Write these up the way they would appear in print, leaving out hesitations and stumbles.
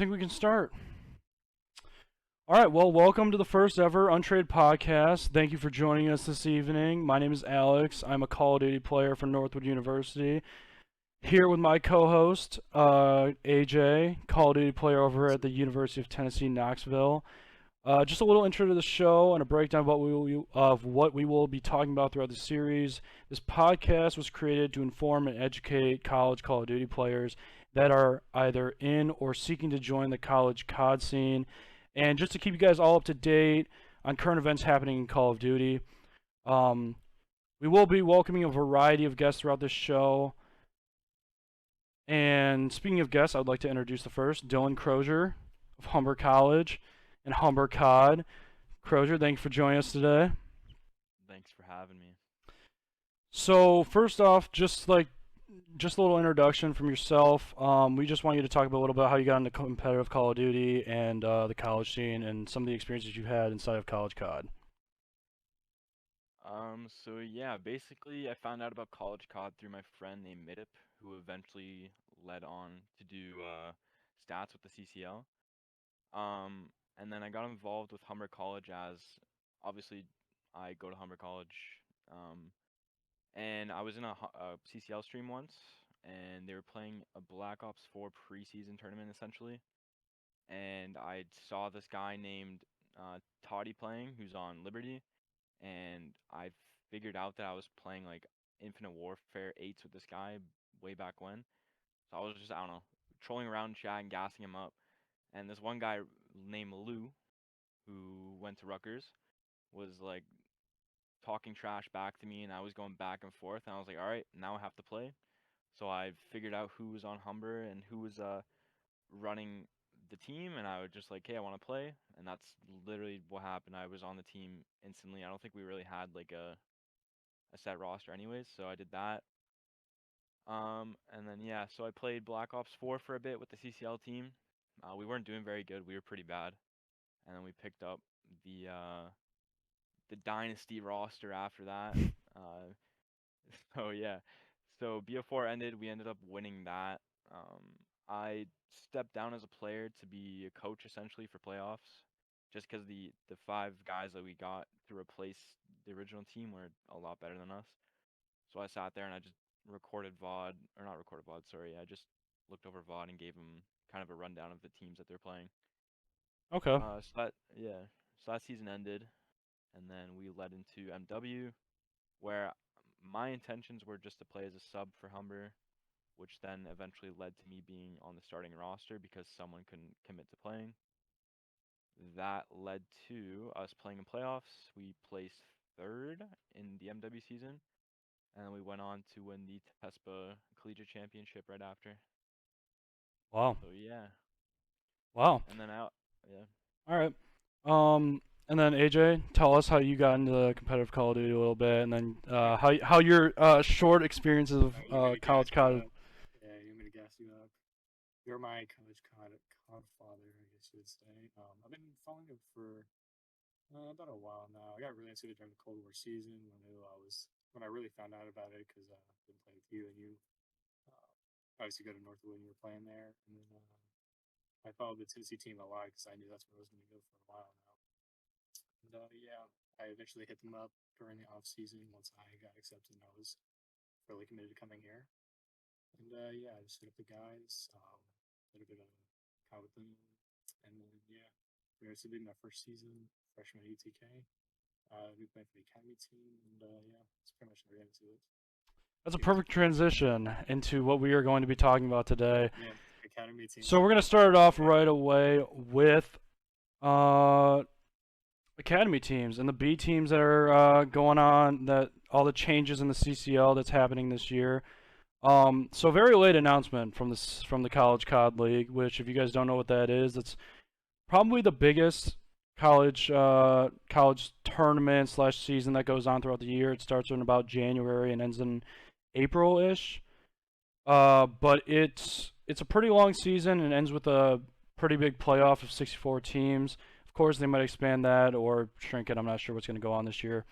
think we can start. All right, well, welcome to the first ever Untraded podcast. Thank you for joining us this evening. My name is Alex. I'm a Call of Duty player for Northwood University. Here with my co-host, AJ, Call of Duty player over at the University of Tennessee, Knoxville. Just a little intro to the show and a breakdown of what we will be talking about throughout the series. This podcast was created to inform and educate college Call of Duty players that are either in or seeking to join the college COD scene, and just to keep you guys all up to date on current events happening in Call of Duty. We will be welcoming a variety of guests throughout this show. And speaking of guests, I'd like to introduce the first, Dylan Crozier of Humber College and Humber COD. Crozier, thank you for joining us today. Thanks for having me. So first off, just a little introduction from yourself. We just want you to talk about a little bit how you got into competitive Call of Duty and the college scene and some of the experiences you've had inside of college COD. So yeah, basically I found out about college COD through my friend named Midip, who eventually led on to do stats with the CCL. And then I got involved with Humber College as obviously I go to Humber College. Um, and I was in a CCL stream once, and they were playing a Black Ops 4 preseason tournament essentially. And I saw this guy named Toddy playing, who's on Liberty, and I figured out that I was playing like Infinite Warfare 8s with this guy way back when. So I was just, I don't know, trolling around chat and gassing him up. And this one guy named Lou, who went to Rutgers, was like talking trash back to me, and I was going back and forth. And I was like, all right, now I have to play. So I figured out who was on Humber and who was running the team, and I would just like, hey, I want to play, and that's literally what happened. I was on the team instantly. I don't think we really had like a set roster anyways, so I did that. And then yeah, so I played Black Ops 4 for a bit with the CCL team. We weren't doing very good. We were pretty bad, and then we picked up the uh the Dynasty roster after that. Uh, so yeah, so BO4 ended. We ended up winning that. Um, I stepped down as a player to be a coach essentially for playoffs, just because the five guys that we got to replace the original team were a lot better than us. So I sat there and I just recorded VOD, or not recorded VOD, sorry. I just looked over VOD and gave them kind of a rundown of the teams that they're playing. Okay. So that yeah, so that season ended, and then we led into MW, where my intentions were just to play as a sub for Humber, which then eventually led to me being on the starting roster because someone couldn't commit to playing. That led to us playing in playoffs. We placed third in the MW season, and then we went on to win the TESPA Collegiate Championship right after. Wow. So yeah, Wow. and then out, yeah. All right. And then AJ, tell us how you got into the competitive Call of Duty a little bit, and then how your short experiences of college COD. Yeah, you want me to gas you up? You're my college codfather, I guess you would say. I've been following him for about a while now. I got really into it during the Cold War season when I really found out about it because I've been playing with you and you obviously go to Northwood and you were playing there. And then I followed the Tennessee team a lot because I knew that's where I was going to go for a while now. And yeah, I eventually hit them up during the off season once I got accepted and I was fairly committed to coming here. And yeah, I just hit up the guys, did a bit of COD with them, and then yeah, we also did my first season, freshman at UTK. We played for the academy team, and yeah, that's pretty much how we got into it. That's a perfect transition into what we are going to be talking about today. Yeah, academy team. So we're gonna start it off right away with academy teams and the B teams that are going on. That all the changes in the CCL that's happening this year. So very late announcement from the College COD League, which if you guys don't know what that is, it's probably the biggest college tournament slash season that goes on throughout the year. It starts in about January and ends in April-ish. But it's a pretty long season and ends with a pretty big playoff of 64 teams. Of course, they might expand that or shrink it. I'm not sure what's going to go on this year.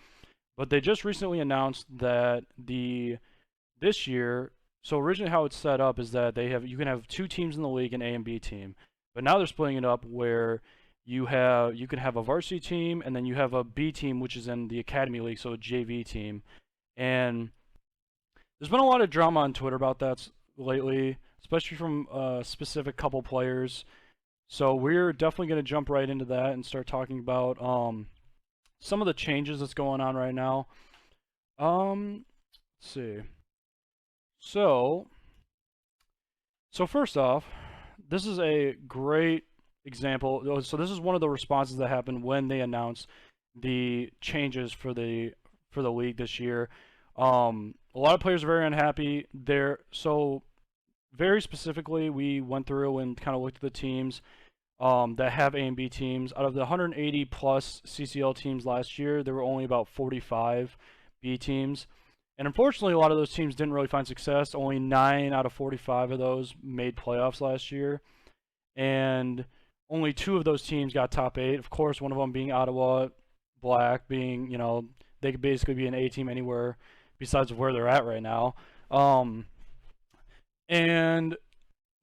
But they just recently announced that this year, so originally how it's set up is that you can have two teams in the league, an A and B team. But now they're splitting it up where you can have a varsity team and then you have a B team which is in the academy league, so a JV team. And there's been a lot of drama on Twitter about that lately, especially from a specific couple players. So we're definitely going to jump right into that and start talking about some of the changes that's going on right now. Let's see. So first off, this is a great example. So this is one of the responses that happened when they announced the changes for the league this year. A lot of players are very unhappy. So very specifically, we went through and kind of looked at the teams that have A and B teams. Out of the 180 plus CCL teams last year, there were only about 45 B teams. And unfortunately, a lot of those teams didn't really find success. Only 9 out of 45 of those made playoffs last year. And only 2 of those teams got top 8. Of course, one of them being Ottawa Black, being, they could basically be an A team anywhere besides where they're at right now. And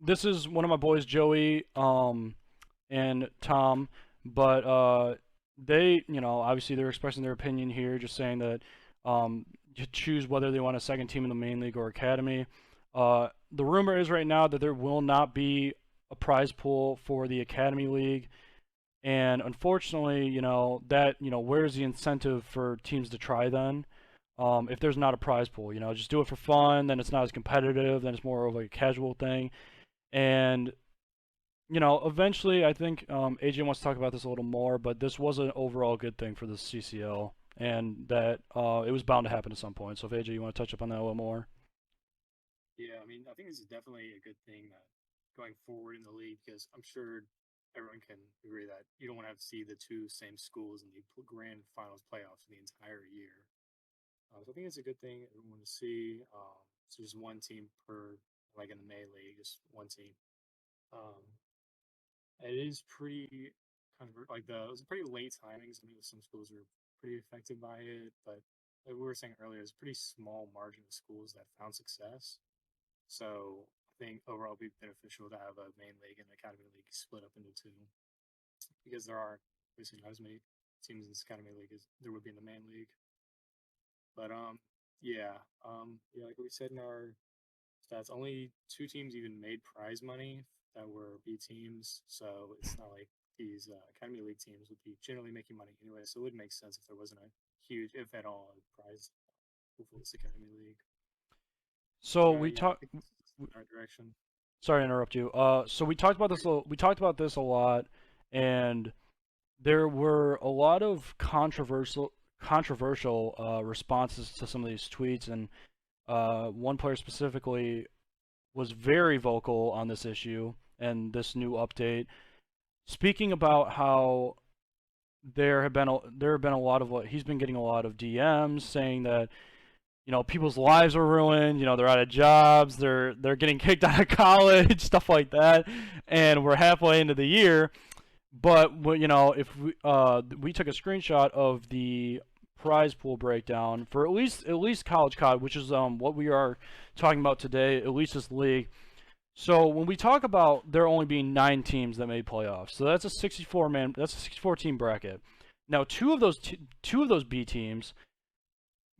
this is one of my boys, Joey and Tom. But they, obviously they're expressing their opinion here, just saying that to choose whether they want a second team in the main league or academy. The rumor is right now that there will not be a prize pool for the academy league, and unfortunately, where's the incentive for teams to try then? If there's not a prize pool, just do it for fun. Then it's not as competitive. Then it's more of like a casual thing, and eventually, I think AJ wants to talk about this a little more, but this was an overall good thing for the CCL. And that it was bound to happen at some point. So if AJ, you want to touch up on that a little more? Yeah, I mean, I think this is definitely a good thing that going forward in the league, because I'm sure everyone can agree that you don't want to have to see the 2 same schools in the grand finals playoffs for the entire year. So I think it's a good thing everyone to see. So just one team per, like in the May League, just one team. It is pretty kind of like it was pretty late timings. I mean, some schools are pretty affected by it, but like we were saying earlier, it's a pretty small margin of schools that found success. So I think overall it'd be beneficial to have a main league and academy league split up into 2, because there are obviously not as many teams in this academy league as there would be in the main league. But yeah, like we said in our stats, only 2 teams even made prize money that were B teams. So it's not like these academy league teams would be generally making money anyway. So it would make sense if there wasn't a huge, if at all, prize for this academy league. So But, we yeah, I talked. think it's in the right direction. Sorry to interrupt you. So we talked about this. We talked about this a lot, and there were a lot of controversial responses to some of these tweets, and one player specifically was very vocal on this issue and this new update, speaking about how there have been a lot of he's been getting a lot of DMs saying that people's lives are ruined. They're out of jobs. They're getting kicked out of college, stuff like that. And we're halfway into the year, but if we took a screenshot of the prize pool breakdown for at least college COD, which is what we are talking about today, at least this league. So when we talk about there only being 9 teams that made playoffs, so that's a 64 team bracket. Now two of those B teams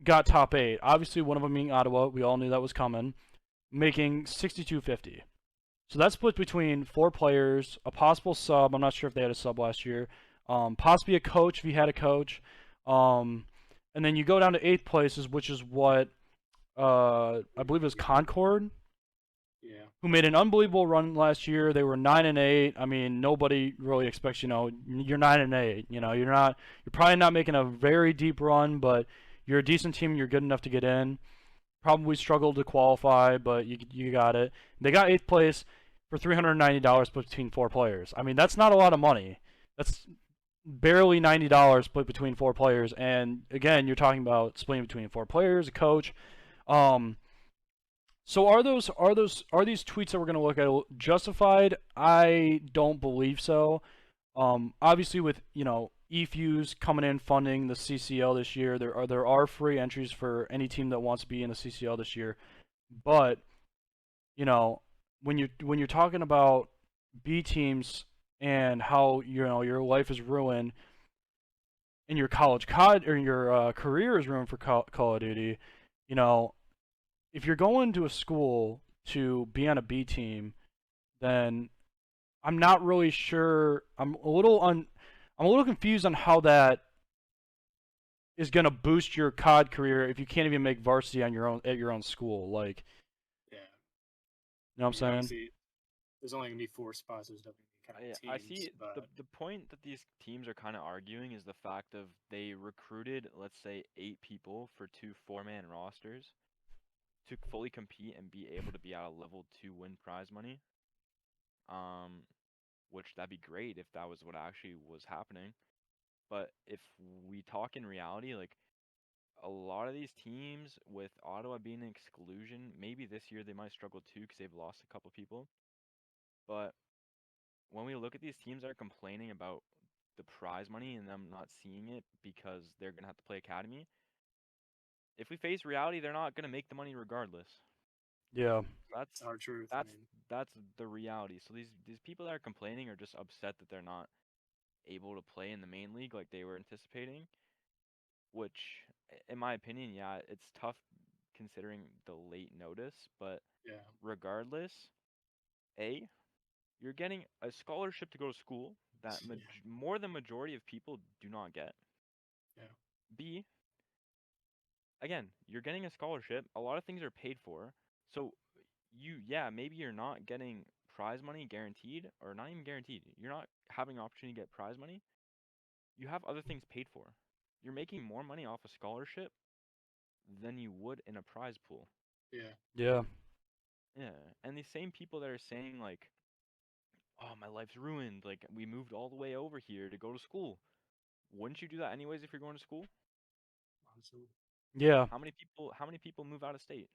got top 8. Obviously, one of them being Ottawa. We all knew that was coming, making 62.50. So that's split between 4 players, a possible sub. I'm not sure if they had a sub last year. Possibly a coach if he had a coach. And then you go down to 8th places, which is what I believe it was Concord. Yeah. Who made an unbelievable run last year. They were 9-8. I mean, nobody really expects, you're 9-8. You're probably not making a very deep run, but you're a decent team. You're good enough to get in. Probably struggled to qualify, but you got it. They got 8th place for $390 split between 4 players. I mean, that's not a lot of money. That's barely $90 split between 4 players. And again, you're talking about splitting between 4 players, a coach. So are these tweets that we're going to look at justified? I don't believe so. Obviously, with eFuse coming in funding the CCL this year, there are free entries for any team that wants to be in the CCL this year. But when you're talking about B teams and how your life is ruined and your college COD or your career is ruined for Call of Duty. You know, if you're going to a school to be on a B team, then I'm not really sure. I'm a little confused on how that is going to boost your COD career if you can't even make varsity on your own at your own school. Like, Yeah. you know what I'm saying? Obviously, there's only gonna be 4 spots. There's definitely kind of I teams, see but the point that these teams are kind of arguing is the fact of they recruited, let's say, 8 people for 2 4-man rosters to fully compete and be able to be at a level 2 win prize money. Um, which that'd be great if that was what actually was happening. But if we talk in reality, like a lot of these teams with Ottawa being an exclusion, maybe this year they might struggle too because they've lost a couple people. But when we look at these teams that are complaining about the prize money and them not seeing it because they're gonna have to play academy, if we face reality, they're not gonna make the money regardless. Yeah. it's our truth. I That's mean, that's the reality. So these people that are complaining are just upset that they're not able to play in the main league like they were anticipating, which in my opinion, yeah, it's tough considering the late notice, but yeah, regardless, A, you're getting a scholarship to go to school that yeah, more than majority of people do not get. yeah, B, again, you're getting a scholarship. A lot of things are paid for. So yeah, maybe you're not getting prize money guaranteed or not even guaranteed. You're not having an opportunity to get prize money. You have other things paid for. You're making more money off a scholarship than you would in a prize pool. yeah, Yeah. Yeah, and these same people that are saying like, "Oh, my life's ruined. Like we moved all the way over here to go to school." Wouldn't you do that anyways if you're going to school? honestly, Yeah. How many people move out of state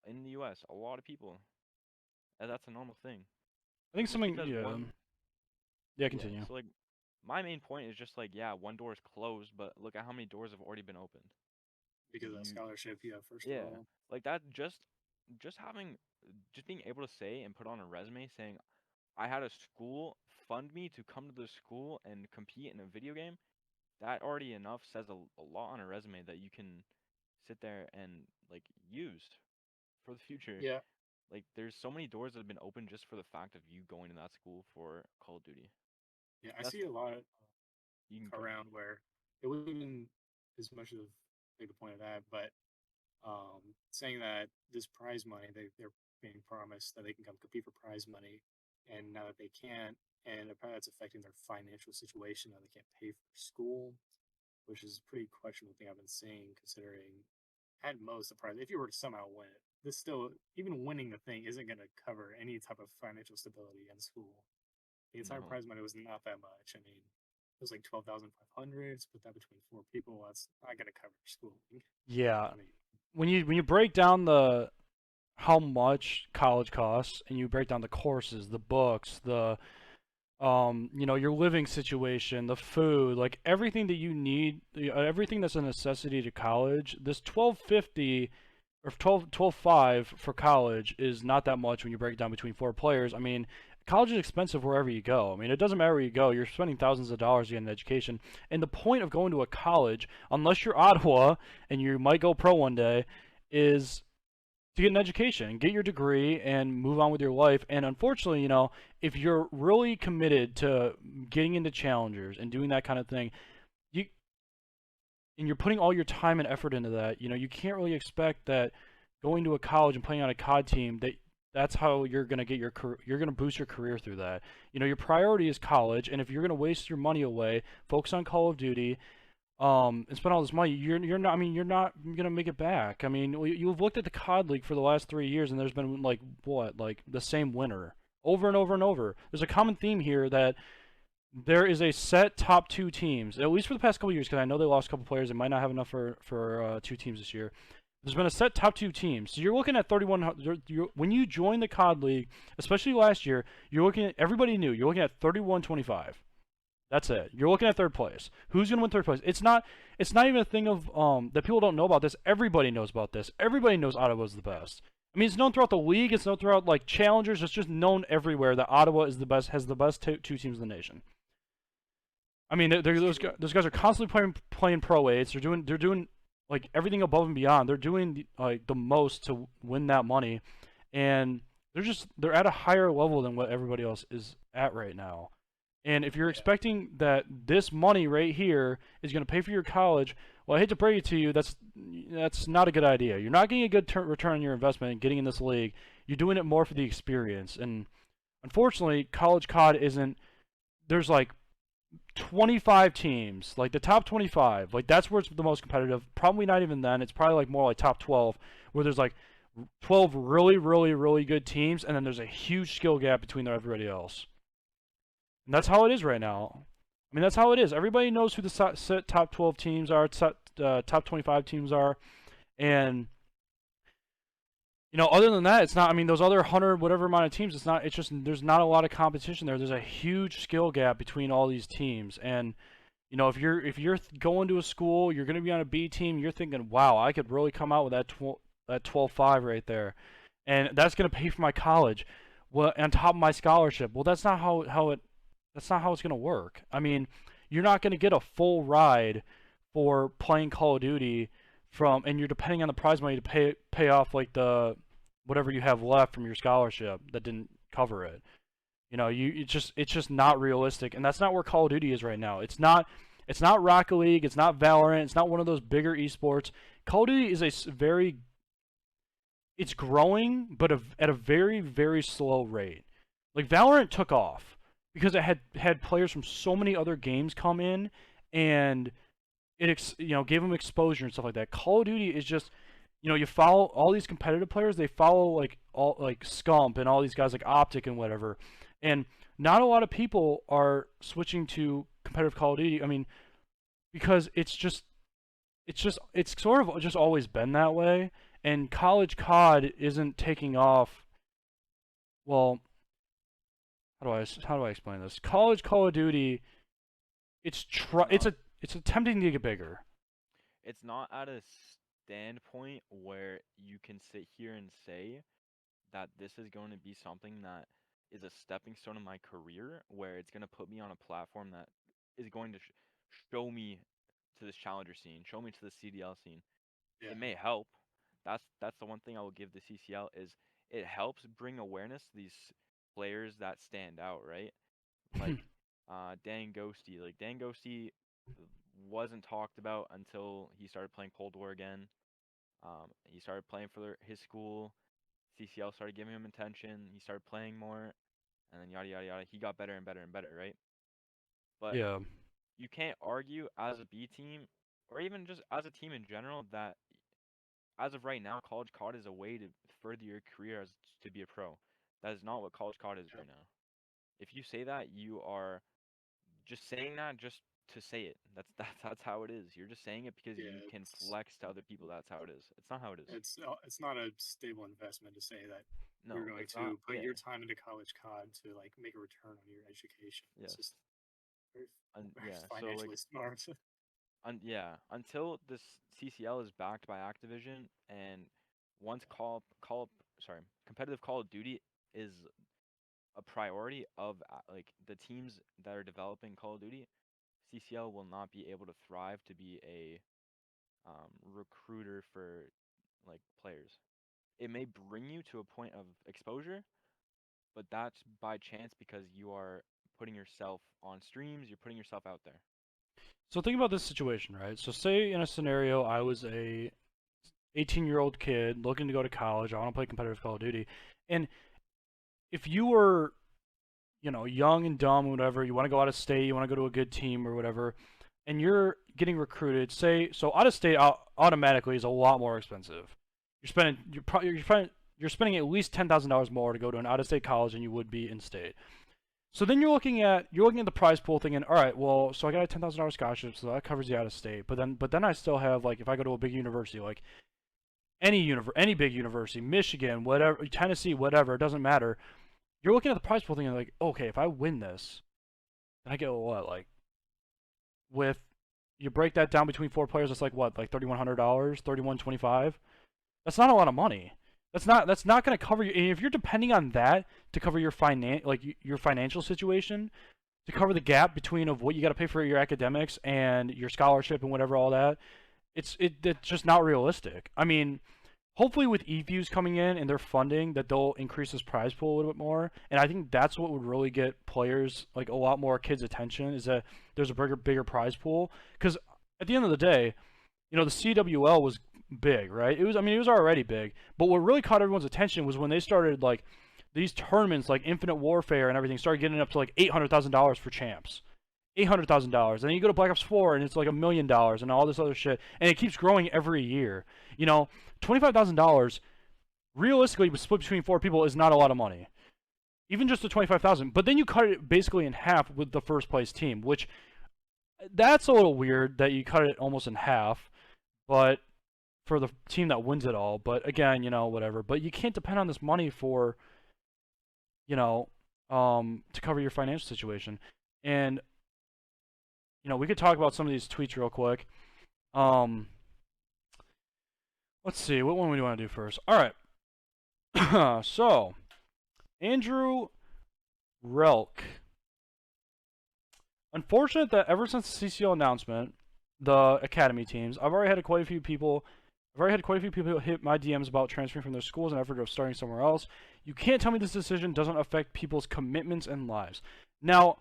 in the US? A lot of people. And that's a normal thing. I think Just something. because Yeah. one Yeah. yeah, Continue. so like my main point is just like yeah, one door is closed, but look at how many doors have already been opened. because of that You scholarship, yeah, first of yeah, all, like that just having just being able to say and put on a resume saying I had a school fund me to come to the school and compete in a video game, that already enough says a lot on a resume that you can sit there and like use for the future. yeah, Like there's so many doors that have been opened just for the fact of you going to that school for Call of Duty. yeah. I That's see a lot you can go. around where it wasn't even as much of like the point of that, but saying that this prize money they're being promised that they can come compete for prize money, and now that they can't, and apparently that's affecting their financial situation. Now they can't pay for school, which is a pretty questionable thing I've been seeing. Considering at most the prize, if you were to somehow win it, this still even winning the thing isn't going to cover any type of financial stability in school. The entire No. prize money was not that much. I mean, it was like 12,500. Split that between 4 people. That's not going to cover schooling. Yeah. I mean, When you break down the how much college costs and you break down the courses, the books, the your living situation, the food, like everything that you need, everything that's a necessity to college, this 1250 or 12.5 for college is not that much when you break it down between 4 players. I mean, college is expensive wherever you go. I mean, it doesn't matter where you go. You're spending thousands of dollars to get an education. And the point of going to a college, unless you're Ottawa and you might go pro one day, is to get an education, get your degree, and move on with your life. And unfortunately, if you're really committed to getting into challengers and doing that kind of thing, you and you're putting all your time and effort into that, you can't really expect that going to a college and playing on a COD team that's how you're going to get you're going to boost your career through that. Your priority is college, and if you're going to waste your money away, focus on Call of Duty, and spend all this money, you're not. I mean, you're not gonna make it back. I mean, you've looked at the COD League for the last 3 years, and there's been like the same winner over and over and over. There's a common theme here that there is a set top 2 teams, at least for the past couple years, because I know they lost a couple players. They might not have enough for 2 teams this year. There's been a set top 2 teams. So you're looking at 31. When you join the COD League, especially last year, you're looking at everybody knew. You're looking at 31-25. That's it. You're looking at third place. Who's gonna win third place? It's not. It's not even a thing of that people don't know about this. Everybody knows about this. Everybody knows Ottawa's the best. I mean, it's known throughout the league. It's known throughout like challengers. It's just known everywhere that Ottawa is the best, has the best two teams in the nation. I mean, those guys are constantly playing pro eights. They're doing like everything above and beyond. They're doing like the most to win that money, and they're at a higher level than what everybody else is at right now. And if you're expecting that this money right here is going to pay for your college, well, I hate to break it to you, that's not a good idea. You're not getting a good return on your investment getting in this league. You're doing it more for the experience. And unfortunately, college COD isn't. There's like 25 teams, like the top 25. Like that's where it's the most competitive. Probably not even then. It's probably like more like top 12, where there's like 12 really, really, really good teams, and then there's a huge skill gap between everybody else. And that's how it is right now. I mean, that's how it is. Everybody knows who the top 12 teams are, top 25 teams are, and other than that, it's not. I mean, those other 100 whatever amount of teams, it's not. It's just there's not a lot of competition there. There's a huge skill gap between all these teams, and if you're going to a school, you're going to be on a B team. You're thinking, wow, I could really come out with that 12.5 right there, and that's going to pay for my college, well, on top of my scholarship. Well, that's not how it's going to work. I mean, you're not going to get a full ride for playing Call of Duty and you're depending on the prize money to pay off like the whatever you have left from your scholarship that didn't cover it. It's just not realistic, and that's not where Call of Duty is right now. It's not Rocket League, it's not Valorant, it's not one of those bigger esports. Call of Duty is it's growing, but at a very, very slow rate. Like Valorant took off because it had players from so many other games come in, and it gave them exposure and stuff like that. Call of Duty is just, you follow all these competitive players. They follow like Scump and all these guys like Optic and whatever, and not a lot of people are switching to competitive Call of Duty. I mean, because it's sort of just always been that way, and college COD isn't taking off. Well, how do I explain this? College Call of Duty, it's attempting to get bigger. It's not at a standpoint where you can sit here and say that this is going to be something that is a stepping stone in my career, where it's going to put me on a platform that is going to show me to this challenger scene, show me to the CDL scene. Yeah. It may help. That's the one thing I will give the CCL is it helps bring awareness to these players that stand out, right? Like Dan Ghosty. Like Dan Ghosty wasn't talked about until he started playing Cold War again. He started playing for his school. CCL started giving him attention. He started playing more, and then yada yada yada. He got better and better and better, right? But Yeah. you can't argue as a B team, or even just as a team in general, that as of right now, college COD is a way to further your career as to be a pro. That is not what college COD is right now. If you say that, you are just saying that just to say it. That's how it is. You're just saying it because you can flex to other people. That's how it is. It's not how it is. It's not a stable investment to say that No, you're going it's to not. put Yeah. your time into college COD to like make a return on your education. Yes. It's just very, Yeah. So financially like, smart. yeah. Until this CCL is backed by Activision, and once competitive Call of Duty is a priority of like the teams that are developing Call of Duty, CCL will not be able to thrive to be a recruiter for like players. It may bring you to a point of exposure, but that's by chance because you are putting yourself on streams, you're putting yourself out there. So think about this situation, right? So say in a scenario I was a 18-year-old kid looking to go to college. I want to play competitive Call of Duty. And if you were, young and dumb or whatever, you want to go out of state, you want to go to a good team or whatever, and you're getting recruited, so out of state automatically is a lot more expensive. You're spending at least $10,000 more to go to an out of state college than you would be in state. So then you're looking at the prize pool thinking, all right, well, so I got a $10,000 scholarship, so that covers the out of state. But then I still have, like, if I go to a big university, like any big university, Michigan, whatever, Tennessee, whatever, it doesn't matter. You're looking at the prize pool thinking like, okay, if I win this, then I get what, like, with you break that down between four players, it's like what, like $3,100, $3,125. That's not a lot of money. That's not going to cover you. And if you're depending on that to cover your your financial situation, to cover the gap between of what you got to pay for your academics and your scholarship and whatever all that, it's just not realistic. I mean, hopefully with eFuse coming in and their funding, that they'll increase this prize pool a little bit more. And I think that's what would really get players, like a lot more kids' attention, is that there's a bigger prize pool. Because at the end of the day, the CWL was big, right? It was already big. But what really caught everyone's attention was when they started like these tournaments, like Infinite Warfare and everything, started getting up to like $800,000 for champs. $800,000. And then you go to Black Ops 4 and it's like $1,000,000 and all this other shit. And it keeps growing every year. $25,000 realistically split between 4 people is not a lot of money. Even just the 25,000. But then you cut it basically in half with the first place team, which that's a little weird that you cut it almost in half. But for the team that wins it all. But again, whatever. But you can't depend on this money for, to cover your financial situation. And we could talk about some of these tweets real quick. Let's see, what one do we want to do first? All right. So, Andrew Relk. Unfortunate that ever since the CCL announcement, the academy teams, I've already had quite a few people hit my DMs about transferring from their schools in effort of starting somewhere else. You can't tell me this decision doesn't affect people's commitments and lives. Now,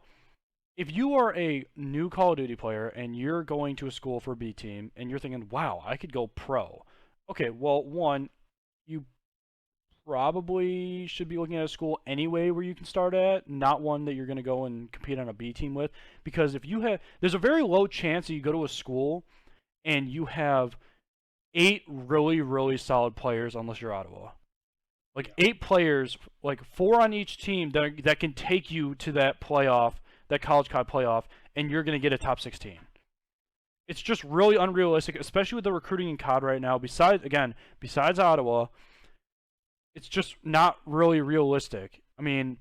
if you are a new Call of Duty player and you're going to a school for a B team and you're thinking, wow, I could go pro. Okay, well, one, you probably should be looking at a school anyway where you can start at, not one that you're going to go and compete on a B team with. Because there's a very low chance that you go to a school and you have 8 really, really solid players, unless you're Ottawa. Like 8 players, like 4 on each team that can take you to that playoff, that College COD playoff, and you're going to get a top 16. It's just really unrealistic, especially with the recruiting in COD right now. Besides Ottawa, it's just not really realistic. I mean,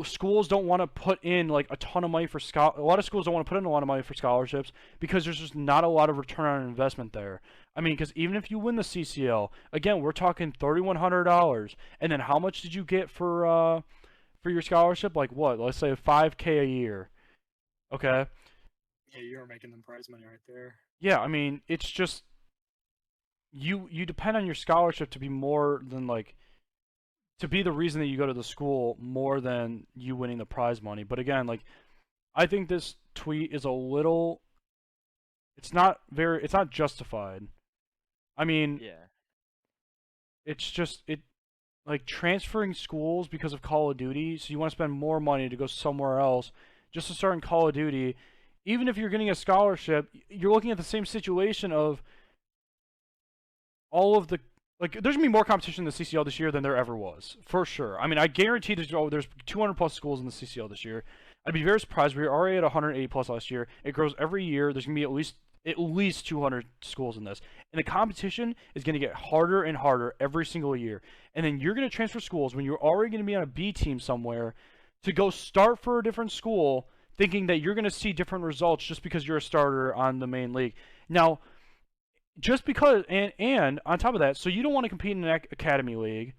schools don't want to put in like a ton of money for a lot of schools don't want to put in a lot of money for scholarships because there's just not a lot of return on investment there. I mean, because even if you win the CCL, again, we're talking $3,100, and then how much did you get for your scholarship? Like what? Let's say $5,000 a year. Okay. Yeah, you're making them prize money right there. Yeah, I mean, it's just you depend on your scholarship to be more than like to be the reason that you go to the school more than you winning the prize money. But again, like I think this tweet is a little it's not justified. I mean, Yeah. it's just like transferring schools because of Call of Duty, so you want to spend more money to go somewhere else just to start in Call of Duty. Even if you're getting a scholarship, you're looking at the same situation of all of the like. There's gonna be more competition in the CCL this year than there ever was, for sure. I mean, I guarantee there's 200 plus schools in the CCL this year. I'd be very surprised. We were already at 180 plus last year. It grows every year. There's gonna be at least 200 schools in this, and the competition is gonna get harder and harder every single year. And then you're gonna transfer schools when you're already gonna be on a B team somewhere to go start for a different school, thinking that you're gonna see different results just because you're a starter on the main league. Now, just because and on top of that, so you don't want to compete in an academy league,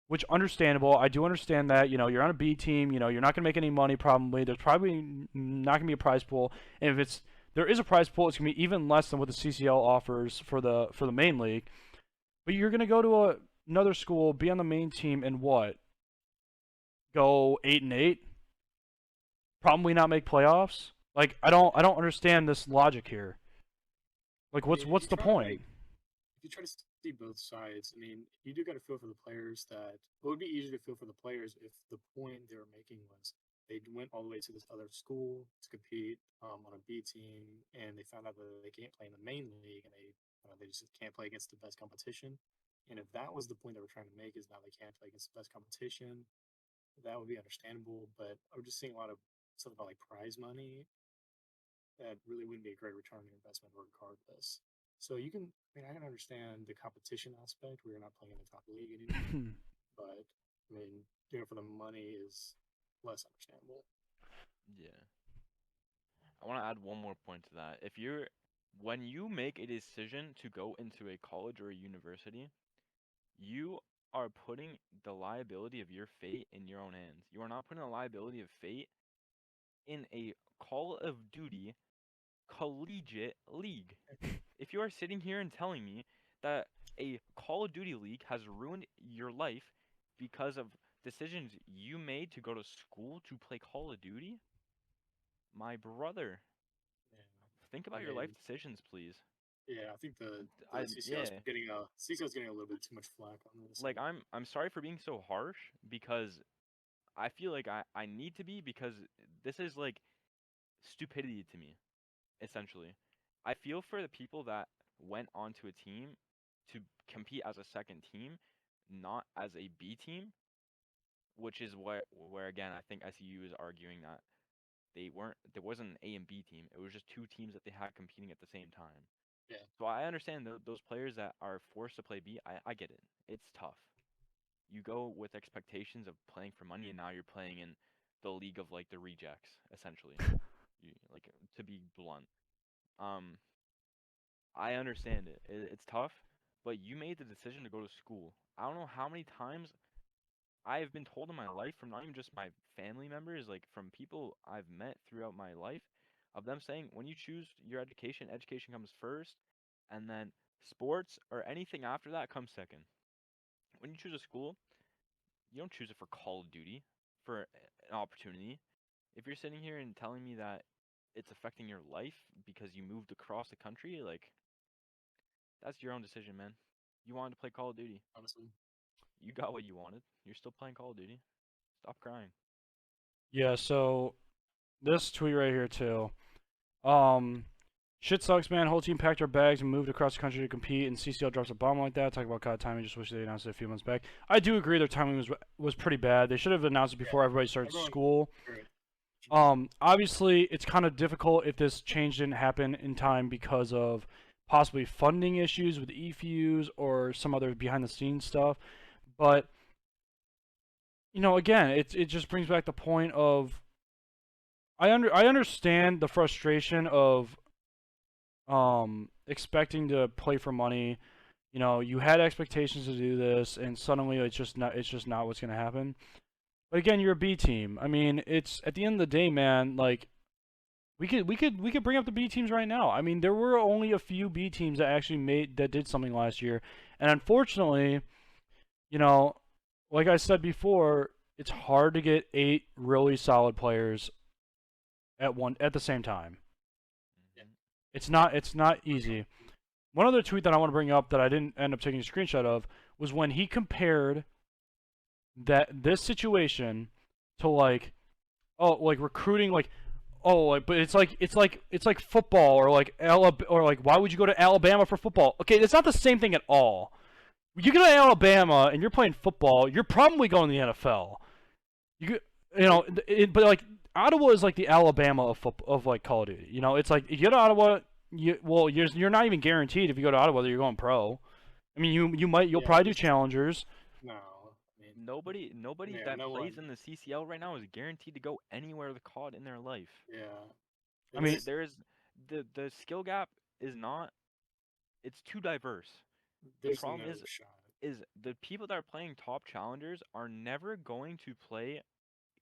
which understandable. I do understand that. You're on a B team. You're not going to make any money probably. There's probably not going to be a prize pool, and if there is a prize pool, it's going to be even less than what the CCL offers for the main league. But you're going to go to another school, be on the main team, and what? Go 8-8? Probably not make playoffs. Like I don't understand this logic here. Like what's the point? If you try to see both sides, I mean, you do got to feel for the players that it would be easier to feel for the players if the point they were making was they went all the way to this other school to compete on a B team, and they found out that they can't play in the main league, and they just can't play against the best competition. And if that was the point they were trying to make, is now they can't play against the best competition, that would be understandable. But I'm just seeing a lot of stuff about like prize money that really wouldn't be a great return on your investment regardless. So I can understand the competition aspect where you're not playing in the top league anymore, but I mean, doing it for the money is less understandable. Yeah. I want to add one more point to that. If you're when you make a decision to go into a college or a university, you are putting the liability of your fate in your own hands. You are not putting the liability of fate in a Call of Duty collegiate league. If you are sitting here and telling me that a Call of Duty league has ruined your life because of decisions you made to go to school to play Call of Duty, my brother, Yeah. think I about your life mean, decisions, please. yeah, I think the I CCL's yeah, getting a little bit too much flack on this. like I'm sorry for being so harsh because I feel like I need to be because this is like stupidity to me, essentially. I feel for the people that went onto a team to compete as a second team, not as a B team, which is where again I think SEU is arguing that there wasn't an A and B team. It was just two teams that they had competing at the same time. Yeah, So I understand those players that are forced to play B. I get it. It's tough. You go with expectations of playing for money, and now you're playing in the league of like the rejects, essentially. You like to be blunt. Um, I understand it. It's tough, but you made the decision to go to school. I don't know how many times I have been told in my life from not even just my family members, like from people I've met throughout my life, of them saying when you choose your education, education comes first, and then sports or anything after that comes second. When you choose a school, you don't choose it for Call of Duty, for an opportunity. If you're sitting here and telling me that it's affecting your life because you moved across the country, like that's your own decision, man. You wanted to play Call of Duty. honestly. You got what you wanted. You're still playing Call of Duty. Stop crying. Yeah, so this tweet right here too. Um, Shit sucks, man. Whole team packed our bags and moved across the country to compete, and CCL drops a bomb like that. Talk about God timing. Just wish they announced it a few months back. I do agree their timing was pretty bad. They should have announced it before Yeah, everybody started everyone. school. Right. Obviously, it's kind of difficult if this change didn't happen in time because of possibly funding issues with EFUs or some other behind the scenes stuff. But again, it just brings back the point of I understand the frustration of expecting to play for money. You had expectations to do this, and suddenly it's just not what's gonna happen. But again, you're a B team. I mean, it's at the end of the day, man. Like we could bring up the B teams right now. I mean, there were only a few B teams that did something last year, and unfortunately, you know, like I said before, it's hard to get 8 really solid players at the same time. Yeah. Hmm. It's not easy. One other tweet that I want to bring up that I didn't end up taking a screenshot of was when he compared this situation to like recruiting, like but it's like football, or like or like why would you go to Alabama for football? Okay, it's not the same thing at all. You go to Alabama and you're playing football, you're probably going to the NFL. You could, but like Ottawa is like the Alabama of like Call of Duty. It's like if you go to Ottawa, you're not even guaranteed if you go to Ottawa that you're going pro. I mean, you'll Yeah, probably do this challengers. no. I mean, Nobody yeah, that no plays one. in the CCL right now is guaranteed to go anywhere with COD in their life. Yeah, I mean, it's There is the skill gap is not. It's too diverse. The there's problem no shot. is the people that are playing top challengers are never going to play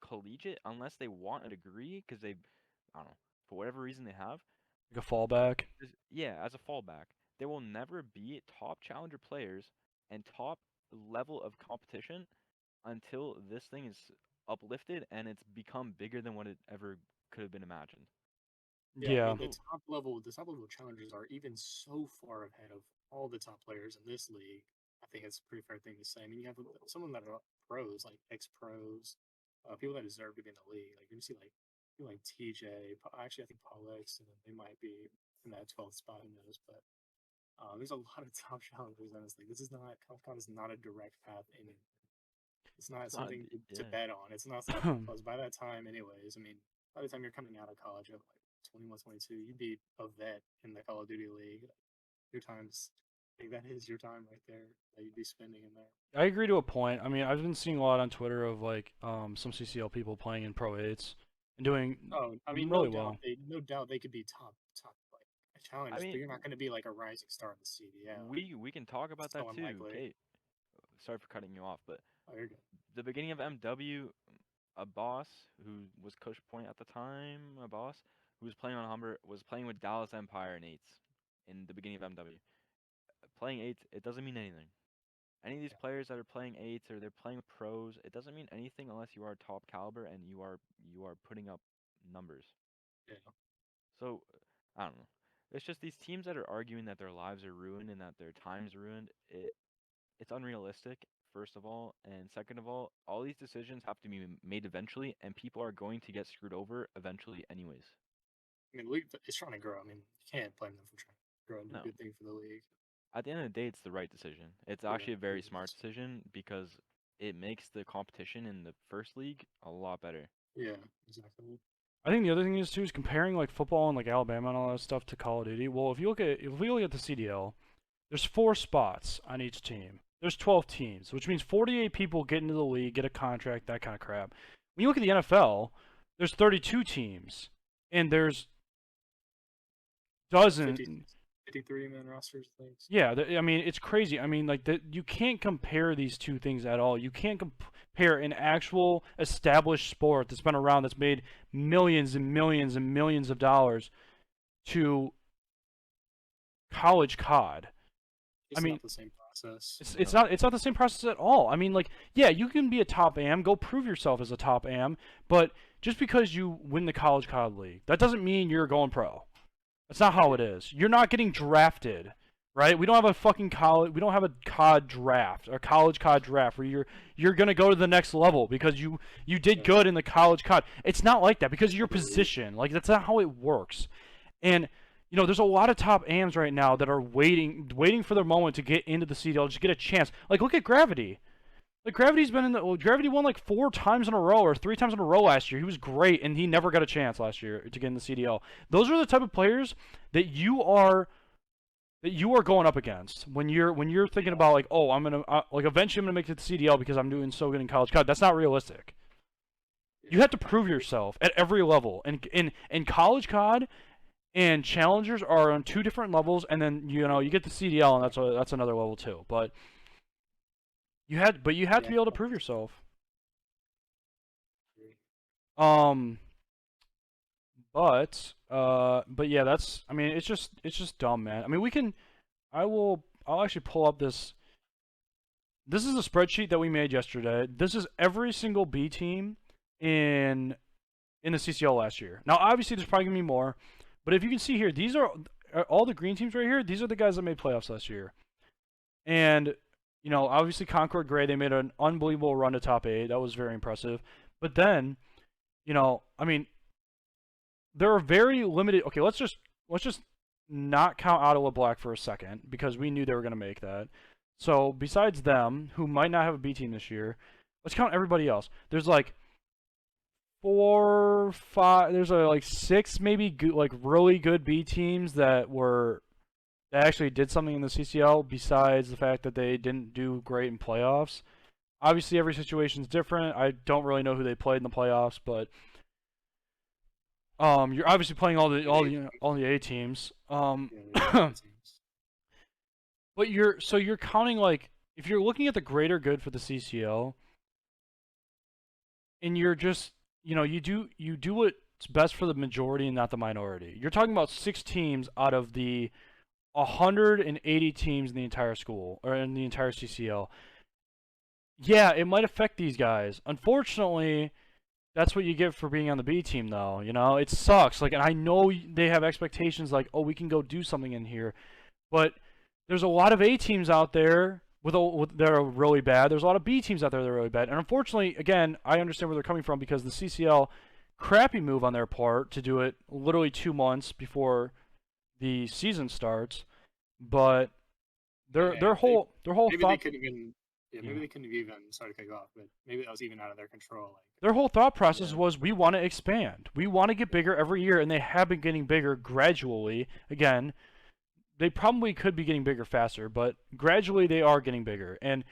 collegiate unless they want a degree because they, I don't know, for whatever reason they have. like a fallback. Yeah, as a fallback, they will never be top challenger players and top level of competition until this thing is uplifted and it's become bigger than what it ever could have been imagined. Yeah, I Yeah, mean the top level challengers are even so far ahead of all the top players in this league. I think it's a pretty fair thing to say. I mean, you have some of them that are pros, like ex pros, people that deserve to be in the league. Like you see, like people like TJ. Actually, I think Pollex, and they might be in that 12th spot. Who knows? But there's a lot of top challengers in this league. This is not ConCon is not a direct path in. It's not It's not, something to yeah. bet on. It's not something because by that time, anyways, I mean, by the time you're coming out of college at like 21, 22, you'd be a vet in the Call of Duty League. Your time's, like, that is your time right there that you'd be spending in there. I agree to a point. I mean, I've been seeing a lot on Twitter of like some CCL people playing in Pro 8s and doing Oh, I mean, really well. no doubt they could be top, like challenge, I but mean, you're not going to be like a rising star in the CDL. we can talk about It's so that too. unlikely. Okay, sorry for cutting you off, but Oh, you're good. the beginning of MW, a boss who was Coach Point at the time, a boss who was playing on Humber, was playing with Dallas Empire in eights in the beginning of MW. Playing eights, it doesn't mean anything. Any of these Yeah. players that are playing eights or they're playing pros, it doesn't mean anything unless you are top caliber and you are putting up numbers. Yeah. So I don't know. It's just these teams that are arguing that their lives are ruined and that their time's ruined. It's unrealistic, first of all, and second of all these decisions have to be made eventually, and people are going to get screwed over eventually, anyways. I mean, the league is trying to grow. I mean, you can't blame them for trying to grow and do a No, good thing for the league. at the end of the day, it's the right decision. It's Yeah, actually a very it smart is. decision because it makes the competition in the first league a lot better. Yeah, exactly. I think the other thing is too is comparing like football and like Alabama and all that stuff to Call of Duty. Well, if we look at the CDL, there's 4 spots on each team. There's 12 teams, which means 48 people get into the league, get a contract, that kind of crap. When you look at the NFL, there's 32 teams, and there's 50, dozens. 53-man rosters, things. Yeah, I mean, it's crazy. I mean, like, you can't compare these two things at all. You can't compare an actual established sport that's been around, that's made millions and millions and millions of dollars, to college COD. It's I mean, not the same process. it's No. not the same process at all. I mean, like, yeah, you can be a top AM, go prove yourself as a top AM, but just because you win the college COD league, that doesn't mean you're going pro. That's not how it is. You're not getting drafted, right? We don't have a fucking college. We don't have a COD draft or college COD draft where you're gonna go to the next level because you did good in the college COD. It's not like that because of your position. Like, that's not how it works. And there's a lot of top AMs right now that are waiting for their moment to get into the CDL, just get a chance. Like, look at Gravity. Like, Gravity won like 4 times in a row or 3 times in a row last year. He was great, and he never got a chance last year to get in the CDL. Those are the type of players that you are going up against when you're thinking about, like, oh, I'm gonna like, eventually I'm gonna make it to the CDL because I'm doing so good in college COD. That's not realistic. You have to prove yourself at every level, and in college COD and challengers are on 2 different levels, and then you get the CDL, and that's another level too. But you have to Yeah. be able to prove yourself. But yeah, I mean, it's just dumb, man. I mean, I'll actually pull up this. This is a spreadsheet that we made yesterday. This is every single B team in the CCL last year. Now, obviously, there's probably gonna be more, but if you can see here, these are all the green teams right here. These are the guys that made playoffs last year, and obviously Concord Gray, they made an unbelievable run to top 8. That was very impressive. But then, I mean, there are very limited. Okay, let's just not count Ottawa Black for a second because we knew they were going to make that. So besides them, who might not have a B team this year, let's count everybody else. There's like 4, 5. There's like 6 maybe like really good B teams that actually did something in the CCL besides the fact that they didn't do great in playoffs. Obviously, every situation's different. I don't really know who they played in the playoffs, but you're obviously playing all the A teams. But you're counting, like, if you're looking at the greater good for the CCL, and you're just you do what's best for the majority and not the minority. You're talking about 6 teams out of the 180 teams in the entire school or in the entire CCL. Yeah, it might affect these guys. Unfortunately, that's what you get for being on the B team, though. It sucks. Like, and I know they have expectations, like, oh, we can go do something in here, but there's a lot of A teams out there that are really bad. There's a lot of B teams out there that are really bad, and unfortunately, again, I understand where they're coming from because the CCL, crappy move on their part to do it literally 2 months before the season starts, but their whole maybe thought. They couldn't even. Yeah, maybe they couldn't have even. Sorry to cut you off, but maybe that was even out of their control. Like, their whole thought process was, we want to expand. We want to get bigger every year, and they have been getting bigger gradually. Again, they probably could be getting bigger faster, but gradually they are getting bigger. And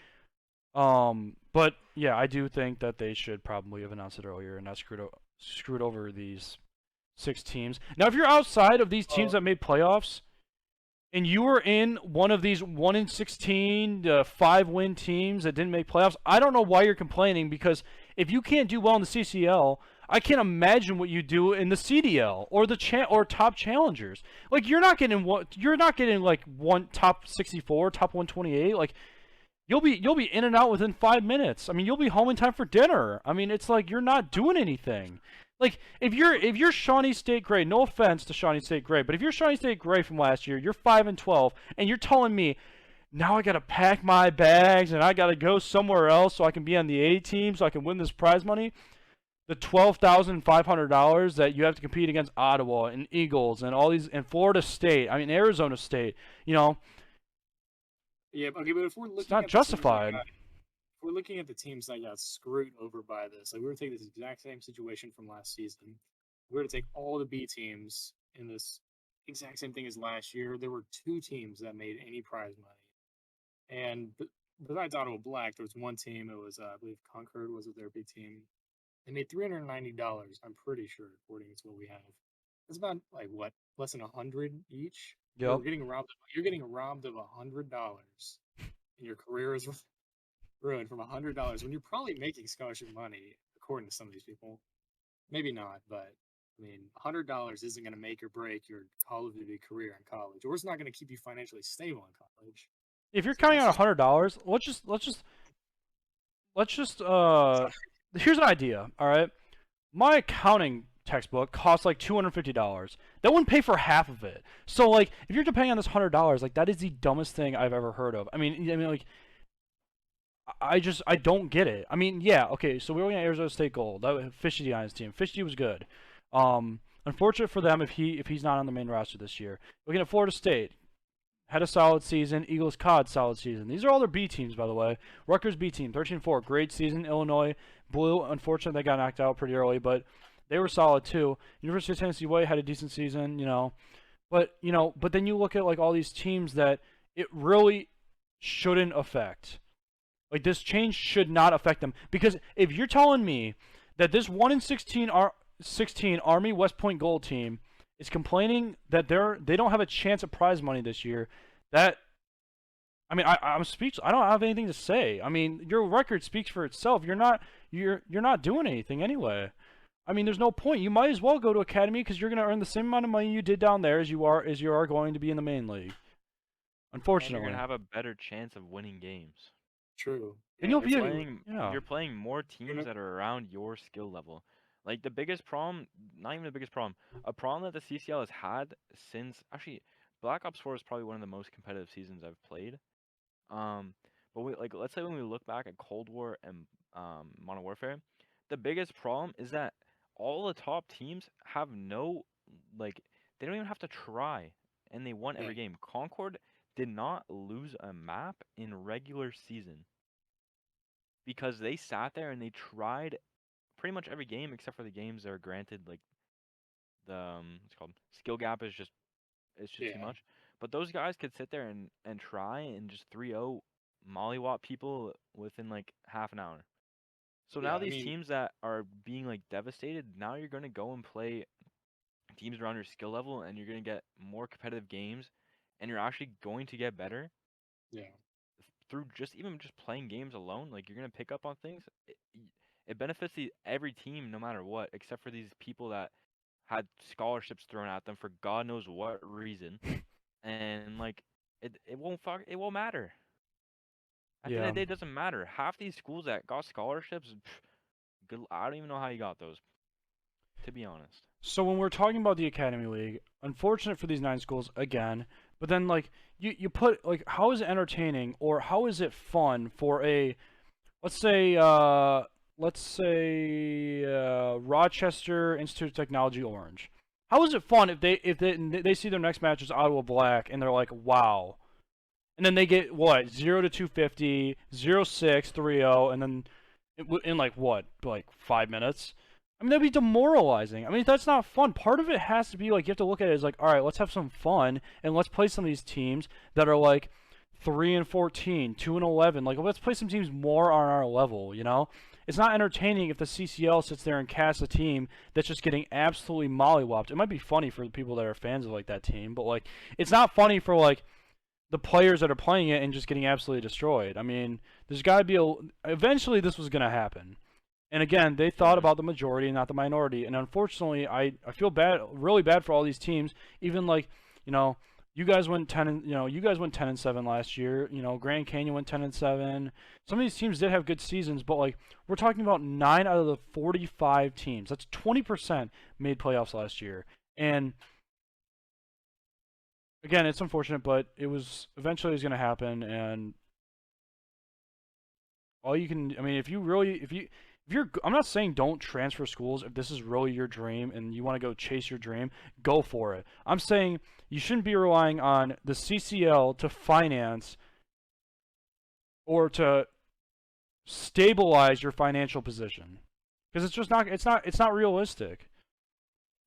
but yeah, I do think that they should probably have announced it earlier and not screwed over these 6 teams. Now, if you're outside of these teams that made playoffs, and you were in one of these 1-16, 5-win teams that didn't make playoffs, I don't know why you're complaining, because if you can't do well in the CCL, I can't imagine what you do in the CDL or the or top challengers. Like you're not getting like one top 64, top 128. Like you'll be in and out within 5 minutes. I mean, you'll be home in time for dinner. I mean, it's like you're not doing anything. Like if you're Shawnee State Gray, no offense to Shawnee State Gray, but if you're Shawnee State Gray from last year, you're 5-12, and you're telling me now I gotta pack my bags and I gotta go somewhere else so I can be on the A team so I can win this prize money. The $12,500 that you have to compete against Ottawa and Eagles and all these and Florida State, I mean Arizona State, you know. Yeah, okay, but if we're looking It's not at justified. if we're looking at the teams that got screwed over by this, like we were taking this exact same situation from last season. We were to take all the B teams in this exact same thing as last year. There were 2 teams that made any prize money, and besides Ottawa Black, there was one team. It was I believe Concord was their B team. They made $390. I'm pretty sure, according to what we have. It's about like what, less than 100 each. Yep. You're getting robbed. You're getting robbed of $100, and your career is ruined from $100 when you're probably making scholarship money, according to some of these people. Maybe not, but I mean, $100 isn't going to make or break your Call of Duty career in college, or it's not going to keep you financially stable in college. If you're counting on $100, let's just here's an idea, all right? My accounting textbook costs like $250. That wouldn't pay for half of it. So like, if you're depending on this $100, like that is the dumbest thing I've ever heard of. I mean, like, I don't get it. I mean, yeah, okay. So we were looking at Arizona State Gold. That Fishy on his team. Fishy was good. Unfortunate for them if he's not on the main roster this year. Looking at Florida State. Had a solid season. Eagles Cod, solid season. These are all their B teams, by the way. Rutgers B team, 13-4, great season. Illinois Blue, unfortunately, they got knocked out pretty early, but they were solid too. University of Tennessee White had a decent season, you know. But then you look at like all these teams that it really shouldn't affect. Like this change should not affect them, because if you're telling me that this 1-16 Army West Point Gold team is complaining that they don't have a chance at prize money this year, that I mean I'm speechless. I don't have anything to say. I mean, your record speaks for itself. You're not doing anything anyway. I mean, there's no point. You might as well go to academy because you're going to earn the same amount of money you did down there as you are going to be in the main league. Unfortunately, and you're gonna have a better chance of winning games. True. And you'll be You're playing more teams that are around your skill level. Like the biggest problem, not even the biggest problem, a problem that the CCL has had since actually Black Ops 4 is probably one of the most competitive seasons I've played. But let's say when we look back at Cold War and Modern Warfare, the biggest problem is that all the top teams have no they don't even have to try, and they won every game. Concord did not lose a map in regular season because they sat there and they tried pretty much every game except for the games that are granted like the what's it called, skill gap is just too much. But those guys could sit there and try and just 3-0 mollywop people within like half an hour. So now these teams that are being like devastated, now you're going to go and play teams around your skill level, and you're going to get more competitive games, and you're actually going to get better. Yeah. Through just playing games alone, like you're going to pick up on things. It benefits every team no matter what, except for these people that had scholarships thrown at them for God knows what reason, and like it won't matter. At the end of the day, it doesn't matter. Half these schools that got scholarships, good. I don't even know how you got those, to be honest. So when we're talking about the Academy League, unfortunate for these 9 schools again, but then like you put like, how is it entertaining or how is it fun for a let's say Rochester Institute of Technology Orange? How is it fun if they see their next match is Ottawa Black and they're like, wow, and then they get what, 0-250, 0-6, 3-0, and then in like what, like 5 minutes? I mean, that'd be demoralizing. I mean, that's not fun. Part of it has to be like, you have to look at it as like, all right, let's have some fun and let's play some of these teams that are like 3-14, 2-11. Like, let's play some teams more on our level. You know, it's not entertaining if the CCL sits there and casts a team that's just getting absolutely mollywopped. It might be funny for the people that are fans of like that team, but like, it's not funny for like the players that are playing it and just getting absolutely destroyed. I mean, there's got to be a. Eventually, this was going to happen. And again, they thought Yeah. about the majority and not the minority. And unfortunately, I feel bad, really bad for all these teams. Even like, you know, you guys went 10 and you guys went 10-7 last year. You know, Grand Canyon went 10-7. Some of these teams did have good seasons, but like we're talking about 9 out of the 45 teams. That's 20% made playoffs last year. And again, it's unfortunate, but it was eventually going to happen. And all you can, I mean, if you're, I'm not saying don't transfer schools if this is really your dream and you want to go chase your dream, go for it. I'm saying you shouldn't be relying on the CCL to finance or to stabilize your financial position because it's just not, it's not realistic.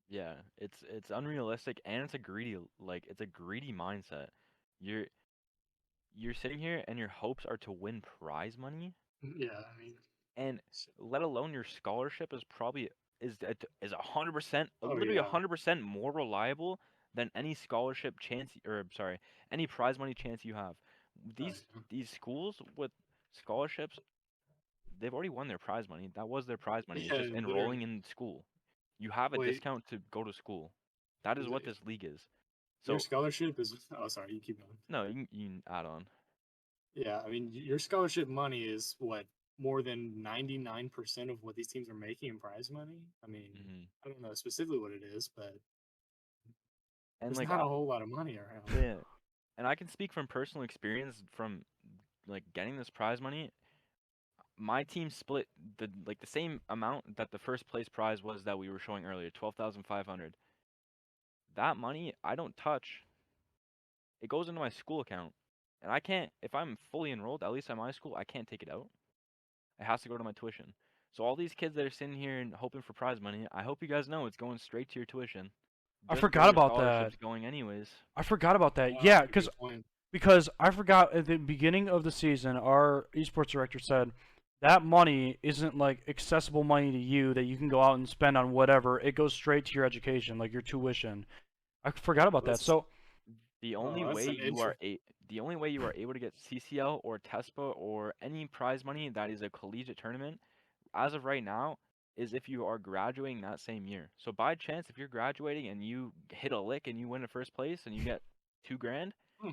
Yeah, it's unrealistic and it's a greedy mindset. You're you're sitting here and your hopes are to win prize money, Yeah, I mean, and let alone your scholarship is probably is 100%, oh literally yeah, 100% more reliable than any scholarship chance or sorry, any prize money chance you have. oh These yeah. these schools with scholarships, they've already won their prize money. That was their prize money. It's Yeah, just enrolling literally. in school. You have a Wait, discount to go to school. That is is what it, this league is. your So scholarship is? Oh, sorry, you keep going. no, you can add on. Yeah, I mean, your scholarship money is what, more than 99% of what these teams are making in prize money. I mean, Hmm. I don't know specifically what it is, but And there's like not a whole lot of money around. yeah, and I can speak from personal experience from like getting this prize money. My team split the same amount that the first place prize was that we were showing earlier, 12,500. That money I don't touch. It goes into my school account. And I can't, if I'm fully enrolled, at least at my school, I can't take it out. It has to go to my tuition. So all these kids that are sitting here and hoping for prize money, I hope you guys know it's going straight to your tuition. I Just where forgot your about that. scholarship's going anyways. I forgot about that. Ah, Yeah, that's a good point. because I forgot at the beginning of the season, our esports director said that money isn't like accessible money to you that you can go out and spend on whatever. It goes straight to your education, like your tuition. I forgot about that. That's So The oh, only that's way an you intro. are the only way you are able to get CCL or TESPA or any prize money that is a collegiate tournament, as of right now, is if you are graduating that same year. So by chance, if you're graduating and you hit a lick and you win a first place and you get 2 grand, Hmm.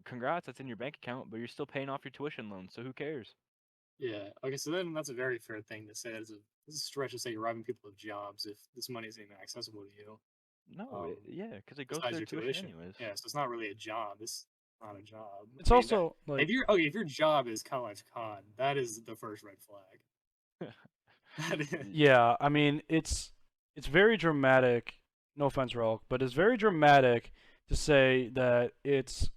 congrats, that's in your bank account, but you're still paying off your tuition loan, so who cares? Yeah. Okay, so then that's a very fair thing to say. It's a stretch to say you're robbing people of jobs if this money isn't even accessible to you. No, Um, yeah, because it goes to besides their your tuition tuition. anyways. Yeah, so it's not really a job. It's not a job. it's I mean, that also like, if your job is college con, that is the first red flag. That is, Y- yeah, I mean, it's very dramatic. No offense, Rolk, but it's very dramatic to say that it's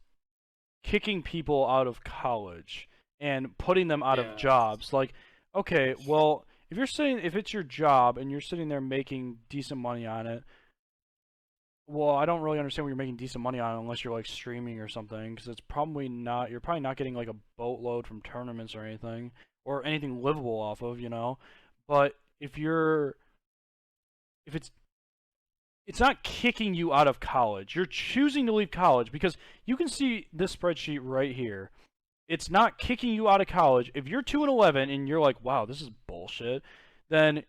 kicking people out of college and putting them out of yeah, jobs. Like, okay, well, if it's your job and you're sitting there making decent money on it, well, I don't really understand what you're making decent money on unless you're like streaming or something, because it's probably not. You're probably not getting like a boatload from tournaments or anything, or anything livable off of, you know. But if it's not kicking you out of college. You're choosing to leave college because you can see this spreadsheet right here. It's not kicking you out of college. If you're 2-11 and you're like, wow, this is bullshit, then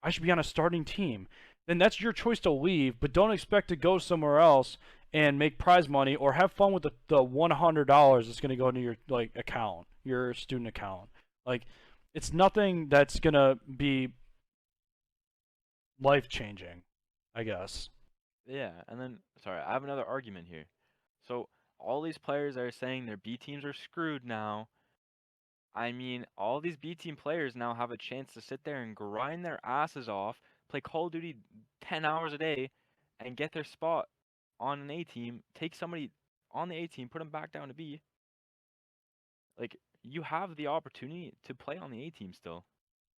I should be on a starting team. Then that's your choice to leave, but don't expect to go somewhere else and make prize money or have fun with the $100 that's going to go into your like account, your student account. Like, it's nothing that's going to be life changing, I guess. Yeah, and then sorry, I have another argument here. So all these players are saying their B teams are screwed now. I mean, all these B team players now have a chance to sit there and grind their asses off, play Call of Duty 10 hours a day, and get their spot on an A team, take somebody on the A team, put them back down to B. Like, you have the opportunity to play on the A team still.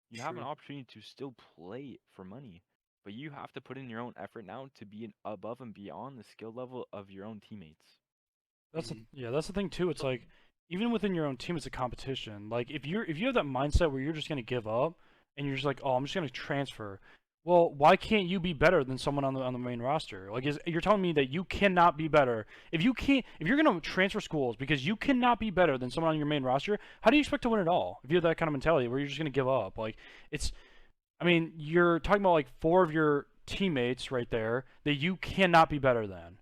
You have an true. opportunity to still play for money. But you have to put in your own effort now to be above and beyond the skill level of your own teammates. That's the thing too. It's like even within your own team, it's a competition. Like if you have that mindset where you're just gonna give up and you're just like, oh, I'm just gonna transfer. Well, why can't you be better than someone on the main roster? Like, you're telling me that you cannot be better if you're gonna transfer schools because you cannot be better than someone on your main roster. How do you expect to win it all if you have that kind of mentality where you're just gonna give up? Like, it's I mean, you're talking about like four of your teammates right there that you cannot be better than.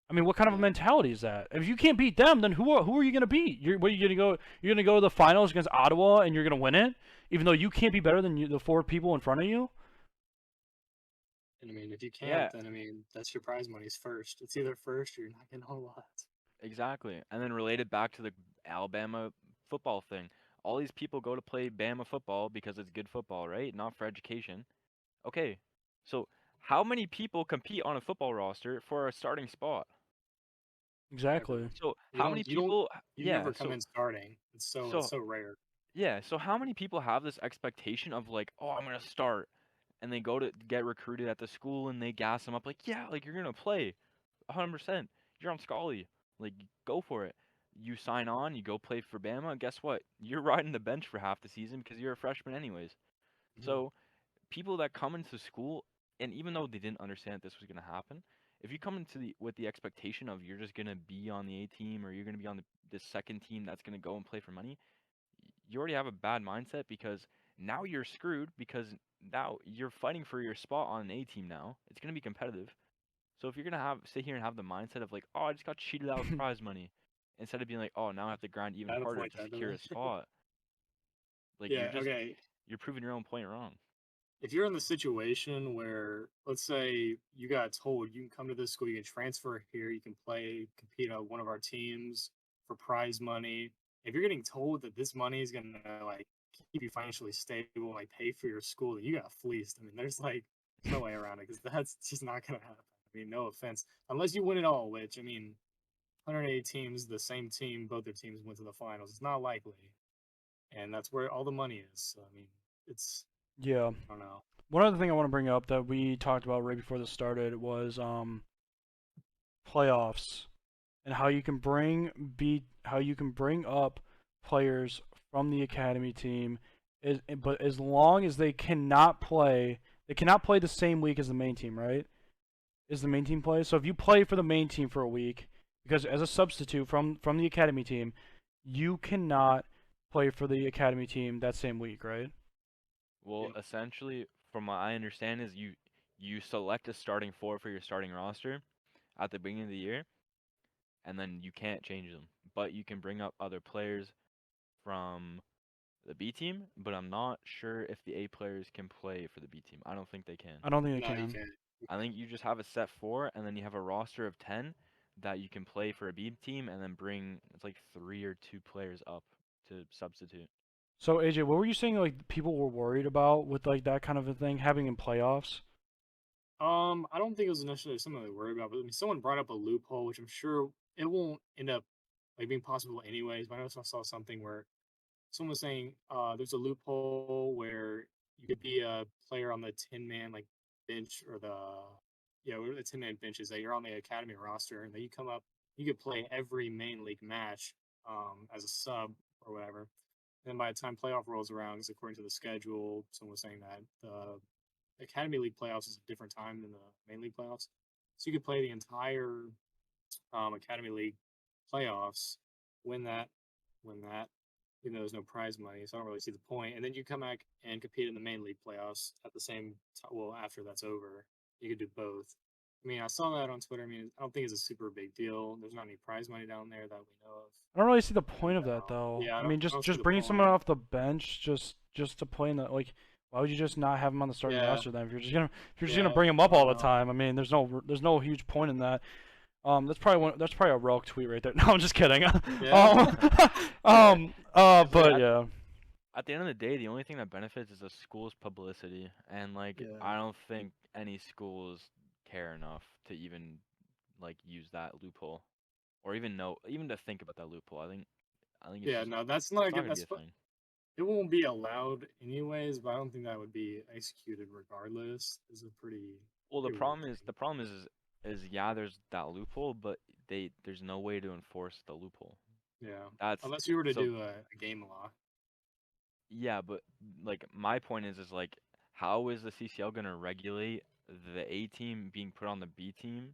I mean, what kind of a Yeah. mentality is that? If you can't beat them, then who are you gonna beat? What are you gonna go? You're gonna go to the finals against Ottawa and you're gonna win it, even though you can't be better than the four people in front of you. And I mean, if you Yeah, can't, then I mean, that's your prize money's first. It's either first or you're not getting a whole lot. exactly. And then related back to the Alabama football thing. All these people go to play Bama football because it's good football, right? Not for education. Okay. So how many people compete on a football roster for a starting spot? Never. Exactly. So You how many don't. You don't. people You yeah, never come in starting. It's so so rare. yeah, so how many people have this expectation of like, "Oh, I'm going to start." And they go to get recruited at the school and they gas them up like, "Yeah, like you're going to play 100%. You're on Scully. Like go for it." You sign on, you go play for Bama, and guess what? You're riding the bench for half the season because you're a freshman anyways. Mhm. So, people that come into school and even though they didn't understand this was going to happen, if you come into the with the expectation of you're just going to be on the A team or you're going to be on the second team that's going to go and play for money, you already have a bad mindset because now you're screwed because now you're fighting for your spot on an A team now. It's going to be competitive. So if you're going to have sit here and have the mindset of like, "Oh, I just got cheated out of prize money," instead of being like, "Oh, now I have to grind even Data harder point to that to secure a me. spot." Like Yeah. Okay. you're proving your own point wrong. If you're in the situation where, let's say, you got told you can come to this school, you can transfer here, you can play, compete on one of our teams for prize money. If you're getting told that this money is gonna like keep you financially stable, like pay for your school, then you got fleeced. I mean, there's no way around it because that's just not gonna happen. I mean, no offense, unless you win it all, which I mean, 180 teams, the same team, both their teams went to the finals. It's not likely, and that's where all the money is. So, I mean, it's Yeah. I don't know. One other thing I want to bring up that we talked about right before this started was playoffs and how you can bring up players from the academy team but as long as they cannot play the same week as the main team, right? Is the main team play? So if you play for the main team for a week because as a substitute from the academy team, you cannot play for the academy team that same week, right? Well, Yep. essentially, from what I understand, is you select a starting four for your starting roster at the beginning of the year, and then you can't change them. But you can bring up other players from the B team, but I'm not sure if the A players can play for the B team. I don't think they can. I don't think they No, you can. can't. You I can't. think you just have a set four, and then you have a roster of 10 that you can play for a B team, and then bring it's like three or two players up to substitute. So AJ, what were you saying like people were worried about with like that kind of a thing happening in playoffs? I don't think it was necessarily something they worried about, but I mean, someone brought up a loophole, which I'm sure it won't end up like being possible anyways. But I also saw something where someone was saying there's a loophole where you could be a player on the 10-man like bench or the whatever the 10-man bench is that you're on the academy roster and then you come up, you could play every main league match as a sub or whatever. Then by the time playoff rolls around, because according to the schedule, someone was saying that the Academy League playoffs is a different time than the main league playoffs. So you could play the entire Academy League playoffs, win that, win that, even though there's no prize money. So I don't really see the point. And then you come back and compete in the main league playoffs at the same time. Well, after that's over, you could do both. I mean, I saw that on Twitter. I mean, I don't think it's a super big deal. There's not any prize money down there that we know of. I don't really see the And point of that though. yeah, I mean, I don't see just the bringing someone point. off the bench just to play in the like. Why would you just not have him on the starting Yeah, roster then? If you're just gonna yeah, bring him up I don't all the know. time, I mean, there's no huge point in that. That's probably a rogue tweet right there. No, I'm just kidding. Yeah, It's like But yeah, at the end of the day, the only thing that benefits is a school's publicity, and like yeah. I don't think any schools care enough to even like use that loophole, or even to think about that loophole. I think it's Yeah, just no, that's not it's not good. gonna be a thing. It won't be allowed anyways, but I don't think that would be executed regardless. It's a Well, pretty weird thing. the problem is yeah, there's that loophole, but there's no way to enforce the loophole. Yeah. That's Unless you were to so do a game law. yeah, but like my point is like how is the CCL gonna regulate the A team being put on the B team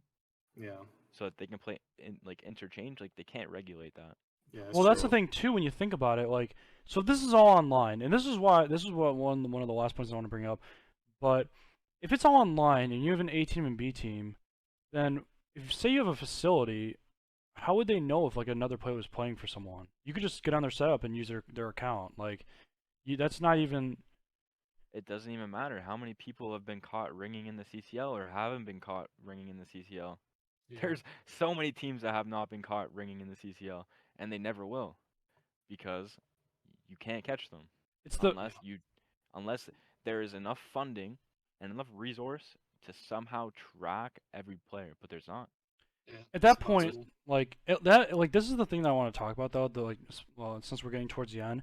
Yeah. so that they can play like interchange? Like they can't regulate that. Yeah, that's Well, that's the true. thing too when you think about it. Like, so this is all online, and this is what one of the last points I want to bring up. But if it's all online and you have an A team and B team, then if say you have a facility, how would they know if like another player was playing for someone? You could just get on their setup and use their account. Like, that's not even. It doesn't even matter how many people have been caught ringing in the CCL or haven't been caught ringing in the CCL. Yeah. There's so many teams that have not been caught ringing in the CCL, and they never will because you can't catch them It's the unless you unless there is enough funding and enough resource to somehow track every player, but there's not. Yeah. at It's that point, impossible. like this is the thing that I want to talk about though. Well, since we're getting towards the end,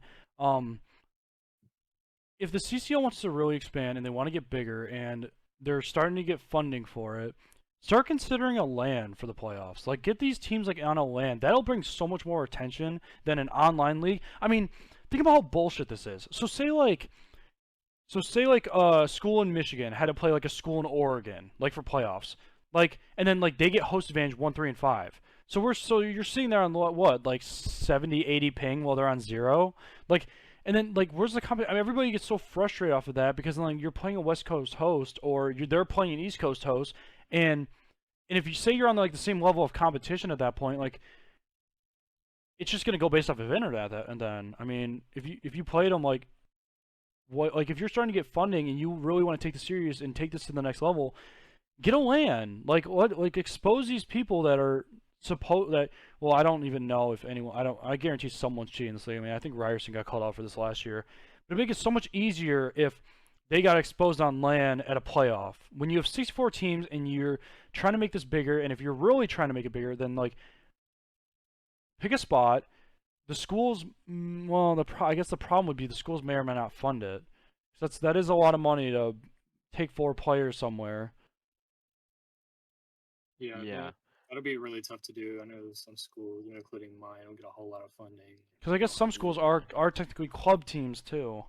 if the CCL wants to really expand and they want to get bigger and they're starting to get funding for it, start considering a LAN for the playoffs. Like, get these teams like on a LAN. That'll bring so much more attention than an online league. I mean, think about how bullshit this is. So say like a school in Michigan had to play like a school in Oregon, like for playoffs. Like, and then like they get host advantage 1, 3, and 5. So you're sitting there on what, like 70, 80 ping while they're on 0. Like, and then like where's the I mean, everybody gets so frustrated off of that because like you're playing a West Coast host or they're playing an East Coast host, and if you say you're on like the same level of competition at that point, like it's just gonna go based off of internet. And then I mean, if you played them like what, like if you're starting to get funding and you really want to take this serious and take this to the next level, get a LAN. Like what? Like expose these people that are supposed that. Well, I don't even know if anyone. I don't. I guarantee someone's cheating this league. I mean, I think Ryerson got called out for this last year. But it makes it so much easier if they got exposed on LAN at a playoff. When you have 64 teams and you're trying to make this bigger, and if you're really trying to make it bigger, then like pick a spot. The schools, well, I guess the problem would be the schools may or may not fund it. So that is a lot of money to take 4 players somewhere. Yeah. Yeah. That'll be really tough to do. I know some schools, including mine, don't get a whole lot of funding. Because I guess some schools are technically club teams too.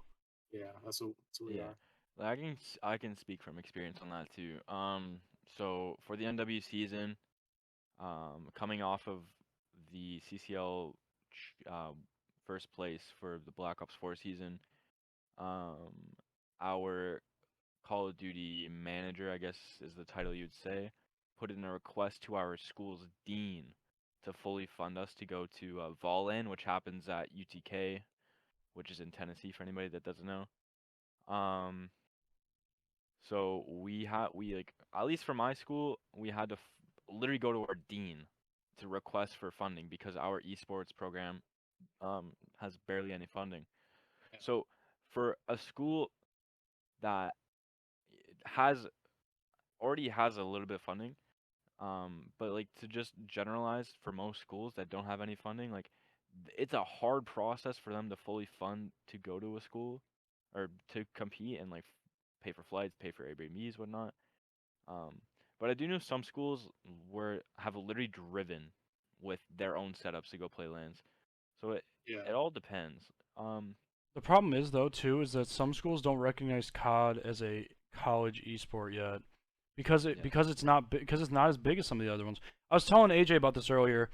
Yeah, that's what we Yeah. are. I can speak from experience on that too. So for the NW season, coming off of the CCL first place for the Black Ops 4 season, um, our Call of Duty manager, I guess is the title you'd say, put in a request to our school's dean to fully fund us to go to Volin, which happens at UTK, which is in Tennessee for anybody that doesn't know. So we like at least for my school, we had to literally go to our dean to request for funding because our esports program has barely any funding. Yeah. So for a school that has already has a little bit of funding, but like to just generalize for most schools that don't have any funding, like it's a hard process for them to fully fund to go to a school or to compete and like pay for flights, pay for Airbnbs, whatnot. Um, but I do know some schools where have literally driven with their own setups to go play lands. So Yeah. it all depends. Um, The problem is though too is that some schools don't recognize COD as a college esport yet because Yeah. it's not as big as some of the other ones. I was telling AJ about this earlier.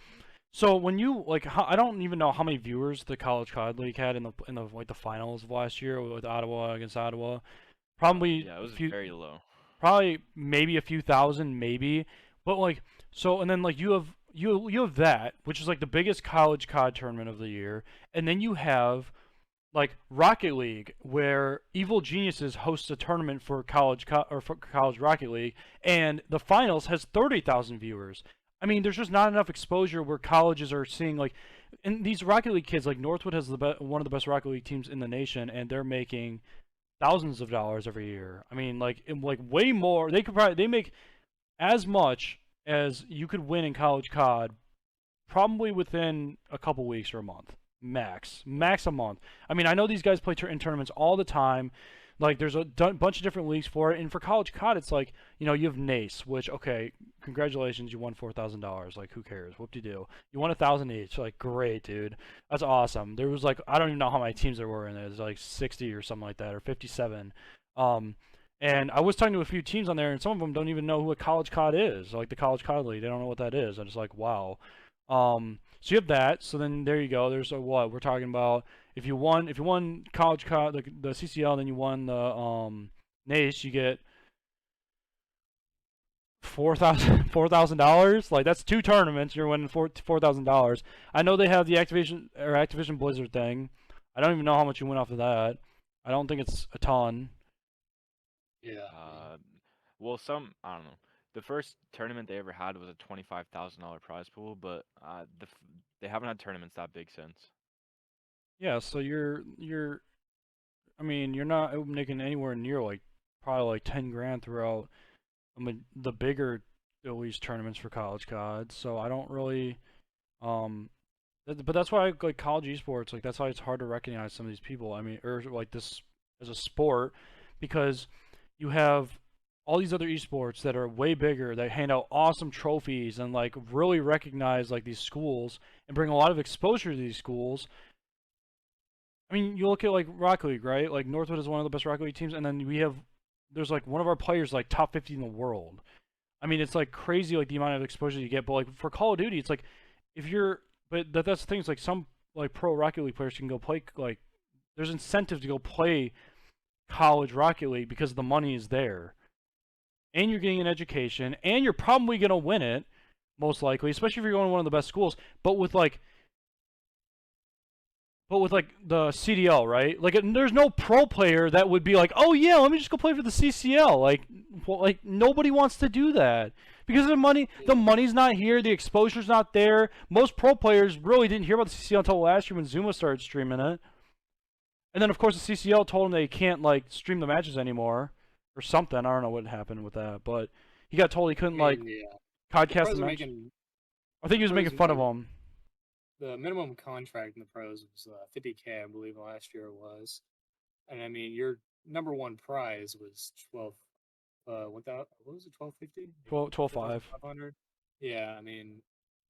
So when you like, I don't even know how many viewers the College COD League had in the like the finals of last year with Ottawa against Ottawa. Probably yeah, it a was few, very low. probably maybe a few thousand, maybe. But like, so and then like you have that, which is like the biggest college COD tournament of the year, and then you have like Rocket League, where Evil Geniuses hosts a tournament for for college Rocket League, and the finals has 30,000 viewers. I mean, there's just not enough exposure where colleges are seeing like, and these Rocket League kids, like Northwood has one of the best Rocket League teams in the nation, and they're making thousands of dollars every year. I mean, like way more. They make as much as you could win in college COD, probably within a couple weeks or a month, max a month. I mean, I know these guys play in tournaments all the time. Like there's a bunch of different leagues for it, and for college COD, it's like you have NACE, which okay, congratulations, you won $4,000. Like who cares? Whoop de doo. You won 1,000 each. Like great, dude. That's awesome. There was like I don't even know how many teams there were in there. There's like 60 or something like that, or 57. Um, and I was talking to a few teams on there, and some of them don't even know who a college COD is. Like the college COD league, they don't know what that is. I'm just like, wow. So you have that. So then there you go. There's a what we're talking about. If you won college COD, the CCL, then you won the NACE, you get $4,000. Like that's two tournaments. You're winning $4,000. I know they have the Activision Blizzard thing. I don't even know how much you win off of that. I don't think it's a ton. Yeah. Well, I don't know. The first tournament they ever had was a $25,000 prize pool, but they haven't had tournaments that big since. Yeah, so I mean, you're not making anywhere near like probably like 10 grand throughout. I mean, the bigger at least tournaments for college COD. So I don't really but that's why like college esports, like that's why it's hard to recognize some of these people. I mean, or like this as a sport, because you have all these other esports that are way bigger that hand out awesome trophies and like really recognize like these schools and bring a lot of exposure to these schools. I mean, you look at like Rocket League, right? Like Northwood is one of the best Rocket League teams, and then there's like one of our players like top 50 in the world. I mean, it's like crazy like the amount of exposure you get. But like for Call of Duty, it's like if you're, but that's the thing. It's like some like pro Rocket League players can go play like there's incentive to go play college Rocket League because the money is there, and you're getting an education, and you're probably gonna win it most likely, especially if you're going to one of the best schools. But with the CDL, right? Like, there's no pro player that would be like, "Oh yeah, let me just go play for the CCL." Like nobody wants to do that because the money, the money's not here, the exposure's not there. Most pro players really didn't hear about the CCL until last year when Zuma started streaming it, and then of course the CCL told him they can't like stream the matches anymore or something. I don't know what happened with that, but he got told he couldn't like Yeah. The podcast the pros are match. making I think he was pros making are fun of making him. the minimum contract in the pros was 50K, I believe last year it was, and I mean your number one prize was 12. What was it? 1250? 12-5. 12,500. Yeah, I mean,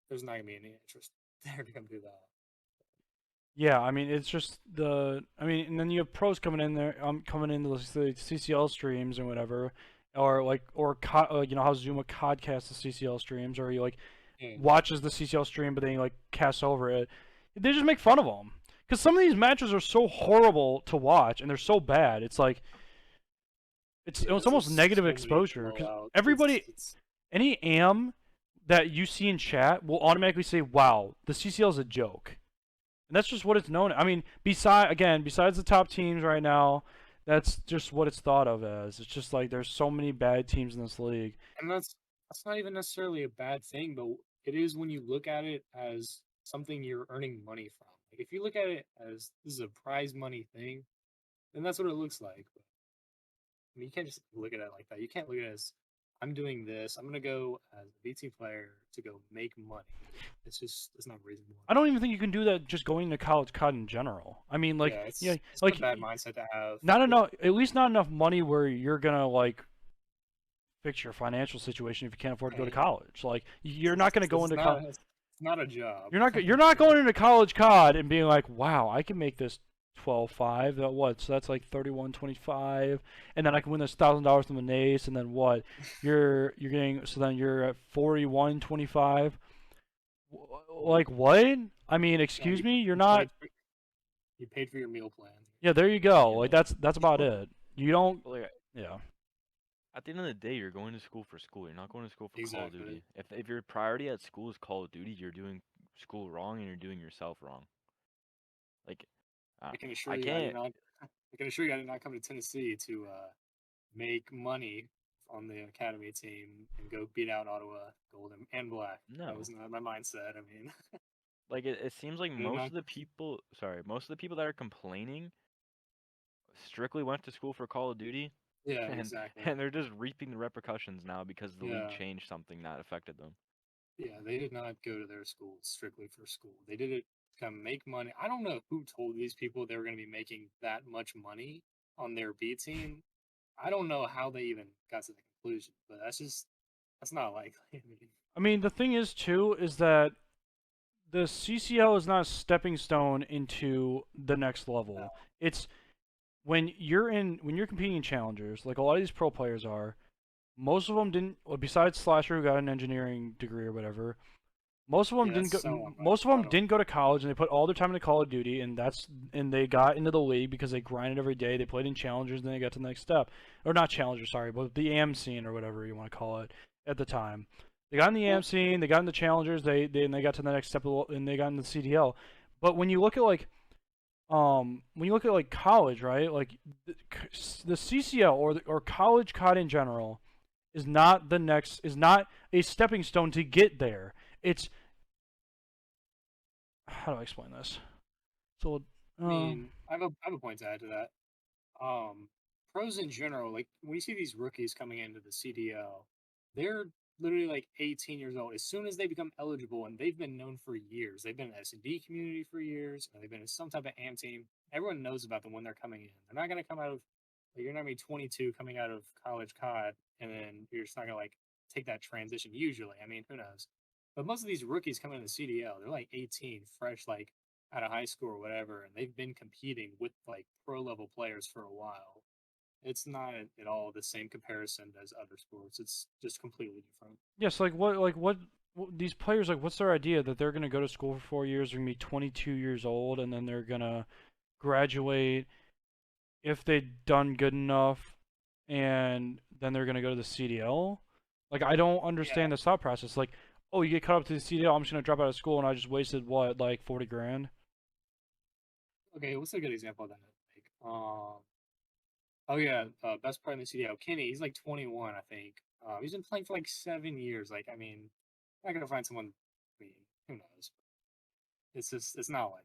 there's not gonna be any interest there to come do that. Yeah, I mean it's just I mean, and then you have pros coming in there, coming into the CCL streams and whatever, or like how Zuma codcasts the CCL streams, or he like Yeah, watches the CCL stream but then he like casts over it. They just make fun of them because some of these matches are so horrible to watch and they're so bad. It's like it's there's almost just negative so many exposure because blowouts. everybody, It's any AM that you see in chat will automatically say, "Wow, the CCL is a joke." And that's just what it's known. I mean, besides the top teams right now, that's just what it's thought of as. It's just like there's so many bad teams in this league. and that's not even necessarily a bad thing, but it is when you look at it as something you're earning money from. Like if you look at it as this is a prize money thing, then that's what it looks like. But I mean, you can't just look at it like that. You can't look at it as I'm doing this. I'm gonna go as a BT player to go make money. It's not reasonable. I don't even think you can do that just going to college COD in general. I mean, like, Yeah, yeah, it's like a bad mindset to have. not enough, at least not enough money where you're gonna like fix your financial situation if you can't afford to go to Hey, college. Like, you're not gonna go into college. it's not a job. You're not going into college COD and being like, wow, I can make this 12-5. That what? So that's like 31-25, and then I can win this $1,000 from the Ace, and then what? You're getting, so then you're at 41-25. Like what? I mean, Yeah, excuse me, you're not. You paid for your meal plan. Yeah, there you go. Yeah, Like but that's about it. You don't. like Yeah. at the end of the day, you're going to school for school. You're not going to school for Call of Exactly. Duty. If your priority at school is Call of Duty, you're doing school wrong and you're doing yourself wrong. Like, I can assure I you, I did can't. not. I can assure you, I did not come to Tennessee to make money on the academy team and go beat out Ottawa Gold and Black. That No. was not my mindset. I mean, Like it seems like I did not. most of the people that are complaining strictly went to school for Call of Duty, Yeah, and exactly. and they're just reaping the repercussions now because the league Yeah, changed something that affected them. yeah. They did not go to their school strictly for school. They did it to come make money. I don't know who told these people they were going to be making that much money on their B team. I don't know how they even got to the conclusion, but that's not likely. I mean, the thing is too is that the CCL is not a stepping stone into the next No. level. It's when you're competing in challengers, like a lot of these pro players are. Most of them didn't. Well, besides Slasher, who got an engineering degree or whatever, most of them Yeah, didn't that's go. so Most of them unmotivated. didn't go to college, and they put all their time into Call of Duty, and they got into the league because they grinded every day. They played in challengers, and then they got to the next step, or not challengers, sorry, but the AM scene or whatever you want to call it at the time. They got in the AM Well, scene, they got in the challengers, and they got to the next step, and they got in the CDL. But when you look at like college, right? Like the CCL or college COD in general is not a stepping stone to get there. It's how do I explain this? So, I mean, I have a point to add to that. Pros in general, like when you see these rookies coming into the CDL, they're literally like 18 years old. As soon as they become eligible, and they've been known for years, they've been in the S&D community for years, and they've been in some type of AM team. Everyone knows about them when they're coming in. They're not going to come out of, like, you're not going to be 22 coming out of college COD, and then you're just not going to like take that transition usually. I mean, who knows? But most of these rookies coming in the CDL, they're like 18, fresh, like out of high school or whatever, and they've been competing with like pro level players for a while. It's not at all the same comparison as other sports. It's just completely different. yes, these players like what's their idea that they're gonna go to school for 4 years, they're gonna be 22 years old, and then they're gonna graduate if they've done good enough, and then they're gonna go to the CDL. Like I don't Yeah. understand this thought process. Like, oh, you get cut up to the CDL, I'm just gonna drop out of school, and I just wasted what, like 40 grand. Okay. What's a good example of that? Like, oh yeah, best player in the CDL, Kenny. He's like 21, I think. He's been playing for like 7 years. Like, I mean, not gonna find someone. I mean, who knows? It's not like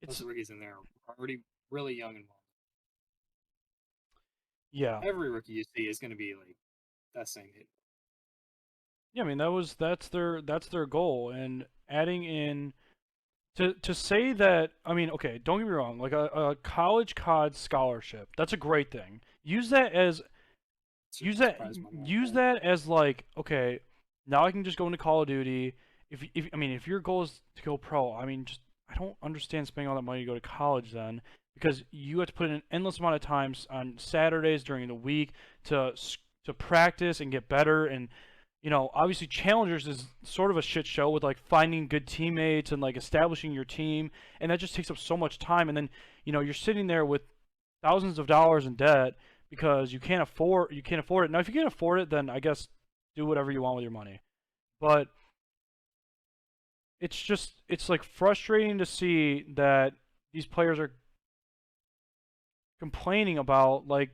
most It's of the rookies in there are already really young and well. yeah, Every rookie you see is gonna be like that same age. yeah. I mean that's their goal, and adding in to say that. I mean, okay, don't get me wrong. Like a college COD scholarship, that's a great thing. Use that as It's use just that prize money right use there. that as like okay, now I can just go into Call of Duty. If I mean if your goal is to go pro, I mean just I don't understand spending all that money to go to college then because you have to put in an endless amount of times on Saturdays during the week to to practice and get better and obviously challengers is sort of a shit show with like finding good teammates and like establishing your team and that just takes up so much time and then you're sitting there with thousands of dollars in debt because you can't afford it. Now if you can't afford it then I guess do whatever you want with your money. But it's like frustrating to see that these players are complaining about like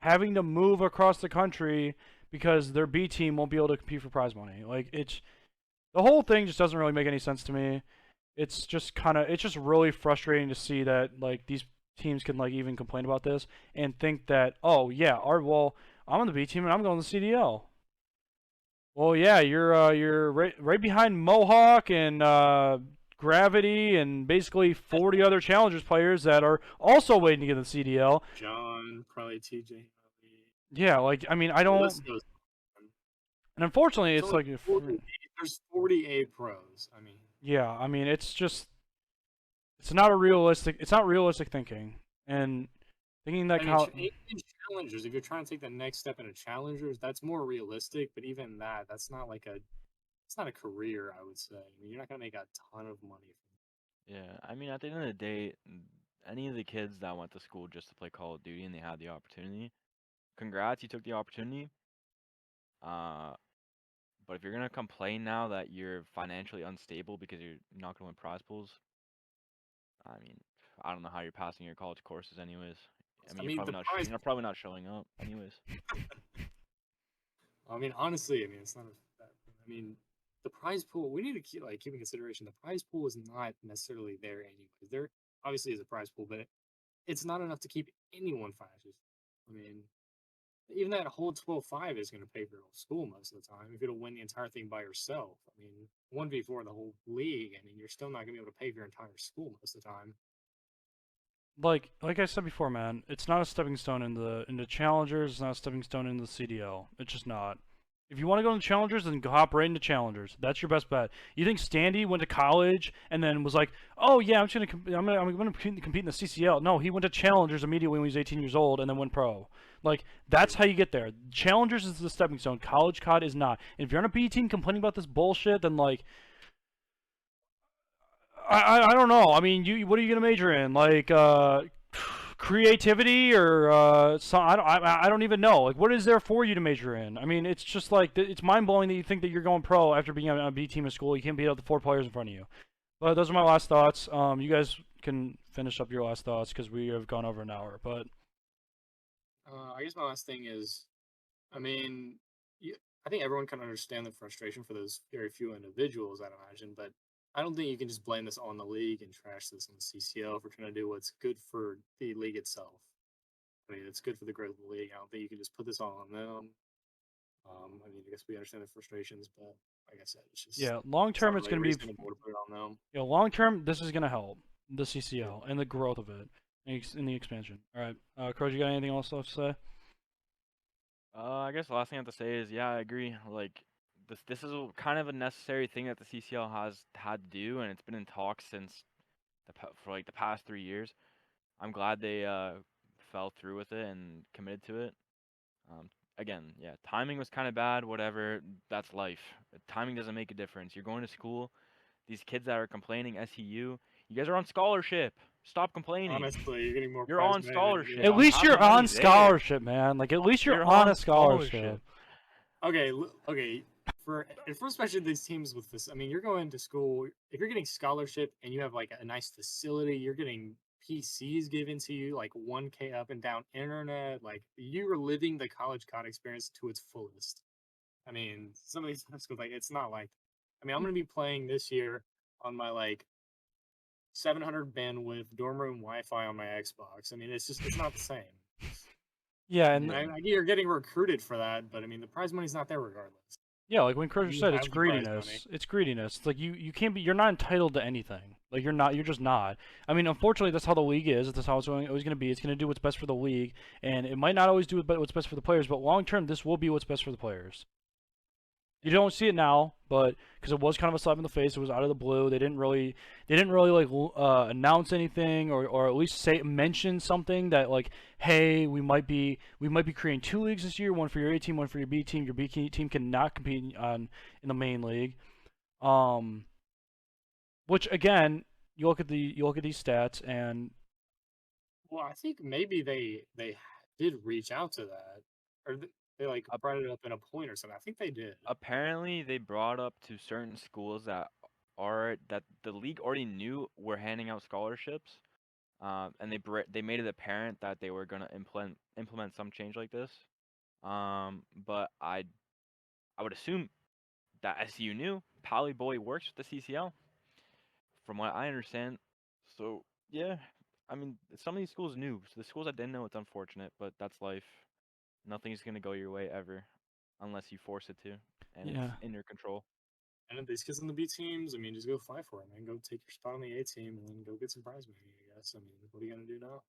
having to move across the country because their B team won't be able to compete for prize money. Like it's the whole thing just doesn't really make any sense to me. It's just really frustrating to see that like these teams can like even complain about this and think that oh yeah, I'm on the B team and I'm going to the CDL. Well, yeah, you're right behind Mohawk and Gravity and basically 40 other Challengers players that are also waiting to get the CDL. John, probably TJ. Yeah, like I mean I The don't, list goes on. and unfortunately There's it's only like 40, there's 48 pros. I mean, yeah, I mean it's not realistic thinking and thinking that in challengers, if you're trying to take the next step into challengers, that's more realistic. But even that, it's not a career. I would say. I mean, you're not gonna make a ton of money. Yeah, I mean, at the end of the day, any of the kids that went to school just to play Call of Duty and they had the opportunity, congrats, you took the opportunity. Uh, but if you're gonna complain now that you're financially unstable because you're not gonna win prize pools, I mean, I don't know how you're passing your college courses, anyways. I mean, I mean, the prize. you're probably not showing up, anyways. I mean, honestly, I mean, it's not. I mean, the prize pool. We need to keep in consideration the prize pool is not necessarily there anyways. There obviously is a prize pool, but it's not enough to keep anyone financially. I mean, even that whole 12-5 is going to pay for your whole school most of the time. If you're to win the entire thing by yourself, I mean, 1v4 the whole league. I mean, you're still not going to be able to pay for your entire school most of the time. like I said before, man, it's not a stepping stone into challengers. It's not a stepping stone into the CDL. It's just not. If you want to go into challengers, then go hop right into challengers. That's your best bet. You think Standy went to college and then was like, "Oh yeah, I'm gonna compete in the CCL." No, he went to challengers immediately when he was 18 years old and then went pro. Like that's how you get there. Challengers is the stepping stone. College COD is not. And if you're on a B team complaining about this bullshit, then like I don't know. I mean, you what are you gonna major in? Like creativity or I don't even know. Like what is there for you to major in? I mean, it's just like it's mind blowing that you think that you're going pro after being on a B team in school. You can't beat out the 4 players in front of you. But those are my last thoughts. You guys can finish up your last thoughts because we have gone over an hour. But I guess my last thing is, I mean, I think everyone can understand the frustration for those very few individuals, I'd imagine, but I don't think you can just blame this on the league and trash this on the CCL for trying to do what's good for the league itself. I mean, it's good for the growth of the league. I don't think you can just put this all on them. I mean, I guess we understand the frustrations, but like I said, it's just yeah, long it's not term it's really gonna be reasonable to put it on them. long term this is gonna help the CCL and the growth of it in the expansion. All right, Crow, you got anything else left to say? I guess the last thing I have to say is, yeah, I agree. Like, this is kind of a necessary thing that the CCL has had to do, and it's been in talks since for like the past 3 years. I'm glad they fell through with it and committed to it. Um, Again, yeah, timing was kind of bad. Whatever, that's life. Timing doesn't make a difference. You're going to school. These kids that are complaining, SEU, you guys are on scholarship. Stop complaining. Honestly, you're getting more You're prize on money than you're scholarship. At getting. least Have the you're money on there. scholarship, man. Like at least you're You're on on a scholarship. Okay, okay. For especially these teams with this, I mean, you're going to school. If you're getting scholarship and you have like a nice facility, you're getting PCs given to you, like 1K up and down internet. Like you are living the college COD experience to its fullest. I mean, some of these schools, like it's not like. I mean, I'm gonna be playing this year on my like 700 bandwidth dorm room Wi-Fi on my Xbox. I mean, it's not the same. Yeah, And and Yeah. I get you're getting recruited for that, but I mean, the prize money's not there regardless. yeah, like when Crozier You said, it's have the prize money. greediness. It's greediness. It's like you can't be. You're not entitled to anything. Like you're not. You're just not. I mean, unfortunately, that's how the league is. That's how it's always going to be. It's going to do what's best for the league, and it might not always do what's best for the players. But long term, this will be what's best for the players. You don't see it now, but because it was kind of a slap in the face, it was out of the blue. They didn't really like announce anything, or at least mention something that like, hey, we might be creating 2 leagues this year, one for your A team, one for your B team. Your B team cannot compete in the main league. Which again, you look at these stats, and Well, I think maybe they did reach out to that, or they like Ap- brought it up in a point or something. I think they did. Apparently, they brought up to certain schools that the league already knew were handing out scholarships, and they made it apparent that they were gonna implement some change like this. But I would assume that SU knew. Pally Boy works with the CCL, from what I understand. So yeah, I mean, some of these schools knew. So the schools that didn't know, it's unfortunate, but that's life. Nothing's gonna go your way ever, unless you force it to, and it's yeah, in your control. And if these kids on the B teams, I mean, just go fight for it, man. Go take your spot on the A team, and then go get some prize money. I guess. I mean, what are you gonna do now?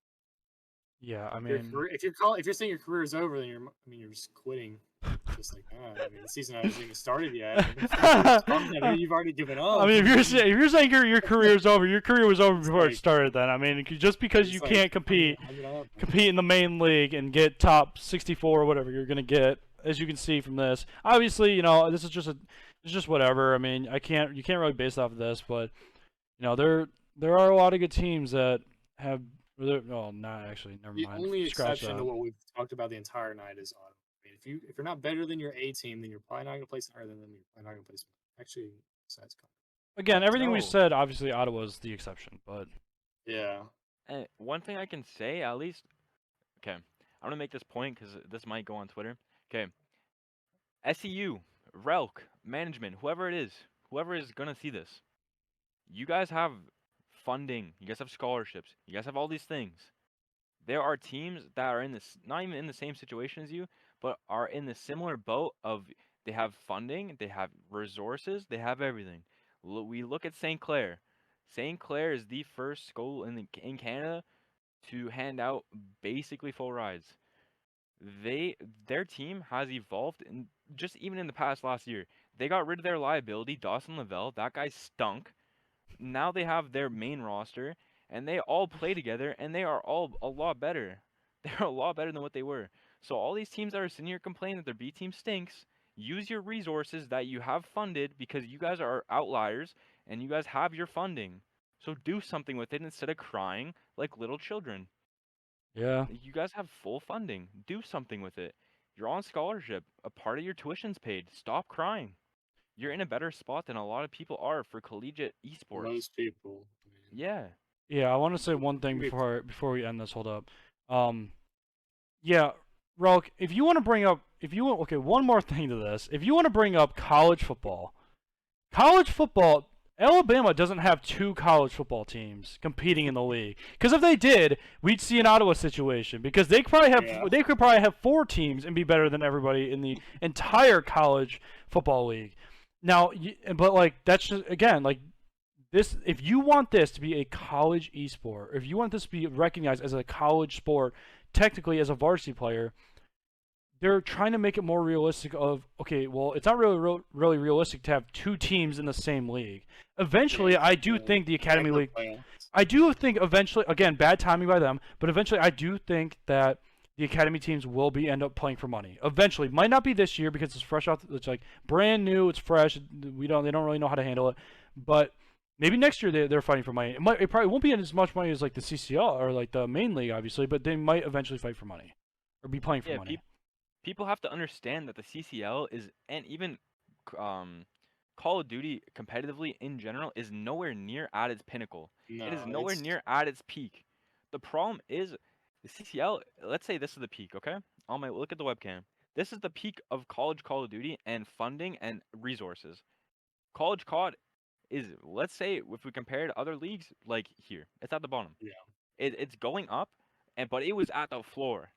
yeah. I Your mean, career, if you're saying your career is over, then you're just quitting. Just like that. I mean, the season hasn't even started yet. You've already given up. I mean, if you're saying your career's over, your career was over It's before it like- started. Then I mean, just because you it's like, can't compete hang it up, man. compete in the main league and get top 64 or whatever you're gonna get, as you can see from this. Obviously, this is just whatever. I mean, you can't really base it off of this, but there are a lot of good teams that have. Oh, not actually. Never The mind. only Scratch exception that. to what we've talked about the entire night is Autumn. I mean, if you're not better than your A team, then you're probably not going to place higher than them. You're probably not going to place actually besides Connor. Again, everything we No. said, obviously Ottawa's the exception, but Yeah. And one thing I can say, at least, okay, I'm gonna make this point because this might go on Twitter. Okay, SEU, Relk, management, whoever is gonna see this, you guys have funding, you guys have scholarships, you guys have all these things. There are teams that are in this, not even in the same situation as you, but are in the similar boat of they have funding, they have resources, they have everything. We look at St. Clair. St. Clair is the first school in Canada to hand out basically full rides. They their team has evolved in just even in the past last year. They got rid of their liability, Dawson Lavelle. That guy stunk. Now they have their main roster and they all play together and they are all a lot better. They're a lot better than what they were. So all these teams that are sitting here complaining that their B team stinks, use your resources that you have funded because you guys are outliers and you guys have your funding. So do something with it instead of crying like little children. Yeah. You guys have full funding. Do something with it. You're on scholarship. A part of your tuition's paid. Stop crying. You're in a better spot than a lot of people are for collegiate esports. Most people. I mean, Yeah. Yeah, I want to say you- one thing you get- before we end this. Hold up. Yeah, Relk, if you want to bring up, if you want, okay, one more thing to this. If you want to bring up college football, Alabama doesn't have two college football teams competing in the league. Because if they did, we'd see an Ottawa situation. Because they could probably have Yeah. they could probably have four teams and be better than everybody in the entire college football league. Now, but like that's just again like this. If you want this to be a college esport, or if you want this to be recognized as a college sport, technically as a varsity player, they're trying to make it more realistic of okay, well, it's not really realistic to have two teams in the same league. Eventually, Yeah, I do think the Academy regular League playoffs. I do think eventually, again, bad timing by them, but eventually I do think that the academy teams will be end up playing for money. Eventually, might not be this year because it's fresh out. It's like brand new. It's fresh. They don't really know how to handle it. But maybe next year they're fighting for money. It probably won't be as much money as like the CCL or like the main league, obviously. But they might eventually fight for money or be playing for Yeah, money. people have to understand that the CCL is and even Call of Duty competitively in general is nowhere near at its pinnacle. It is No, nowhere it's near at its peak. The problem is the CCL, let's say this is the peak, okay? On my look at the webcam. This is the peak of college Call of Duty and funding and resources. College COD is, let's say if we compare to other leagues, like here, it's at the bottom. yeah. It's going up, and but it was at the floor.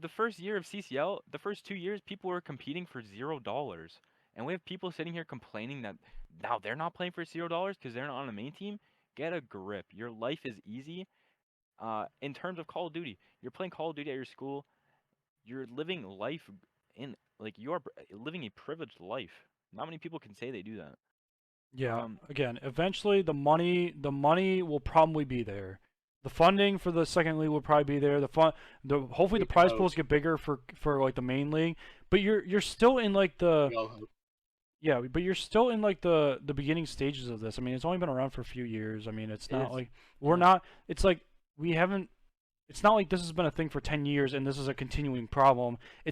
The first year of CCL, the first 2 years, people were competing for $0, and we have people sitting here complaining that now they're not playing for $0 because they're not on the main team. Get a grip. Your life is easy. In terms of Call of Duty, you're playing Call of Duty at your school. You're living life in like you're living a privileged life. Not many people can say they do that. Yeah. Um, Again, eventually the money will probably be there. The funding for the second league will probably be there. Hopefully We the can prize hope. pools get bigger for like the main league. But you're still in like the We all hope. yeah, but you're still in like the beginning stages of this. I mean, it's only been around for a few years. I mean, it's not It's like we're yeah. not. It's like we haven't. It's not like this has been a thing for 10 years and this is a continuing problem. I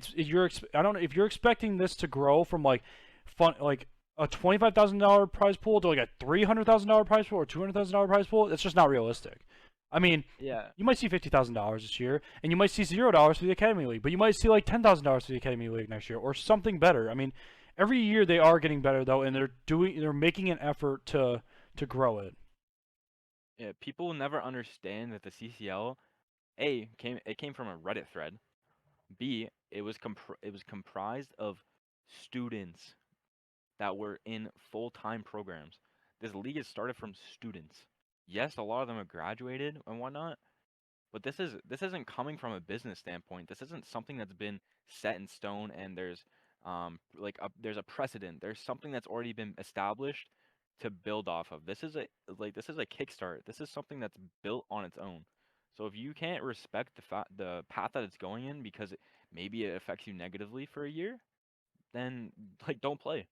don't know if you're expecting this to grow from like fun like a $25,000 prize pool to like a $300,000 prize pool or $200,000 prize pool. That's just not realistic. I mean, Yeah. you might see $50,000 this year, and you might see $0 for the Academy League, but you might see like $10,000 for the Academy League next year, or something better. I mean, every year they are getting better though, and they're making an effort to grow it. Yeah, people will never understand that the CCL came from a Reddit thread. B, it was comprised of students that were in full-time programs. This league is started from students. Yes, a lot of them have graduated and whatnot, but this isn't coming from a business standpoint. This isn't something that's been set in stone and there's there's a precedent. There's something that's already been established to build off of. This is a kickstart. This is something that's built on its own. So if you can't respect the path that it's going in because maybe it affects you negatively for a year, then like don't play.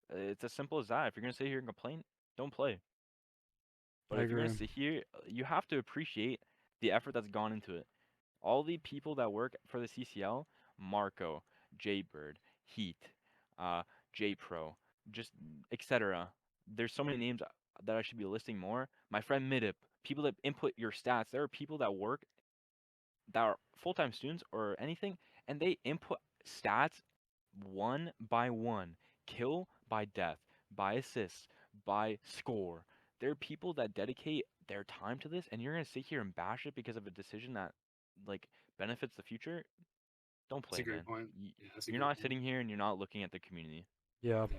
It's as simple as that. If you're gonna sit here and complain, don't play. But I if you're gonna agree. sit here, you have to appreciate the effort that's gone into it. All the people that work for the CCL, Marco, Jaybird, Heat, uh, JPro, just etc. There's so many names that I should be listing more. My friend Midip, people that input your stats. There are people that work that are full-time students or anything, and they input stats one by one, kill by death, by assist, by score. There are people that dedicate their time to this, and you're gonna sit here and bash it because of a decision that like benefits the future. Don't That's a play, great man. point. Yeah, that's a You're great not point. sitting here and you're not looking at the community. Yeah. Yeah.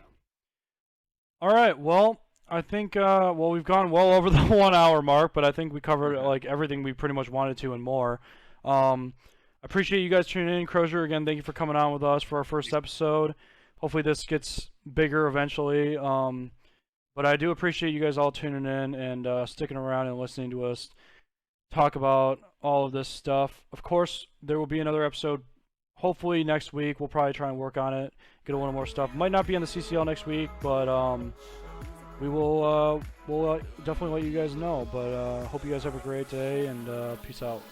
All right. Well, I think well, we've gone well over the 1 hour mark, but I think we covered Okay. like everything we pretty much wanted to and more. Appreciate you guys tuning in. Crozier, again, thank you for coming on with us for our first episode. Hopefully this gets bigger eventually. But I do appreciate you guys all tuning in and sticking around and listening to us talk about all of this stuff. Of course, there will be another episode hopefully next week. We'll probably try and work on it, get a little more stuff. Might not be on the CCL next week, but we will we'll definitely let you guys know. But hope you guys have a great day, and peace out.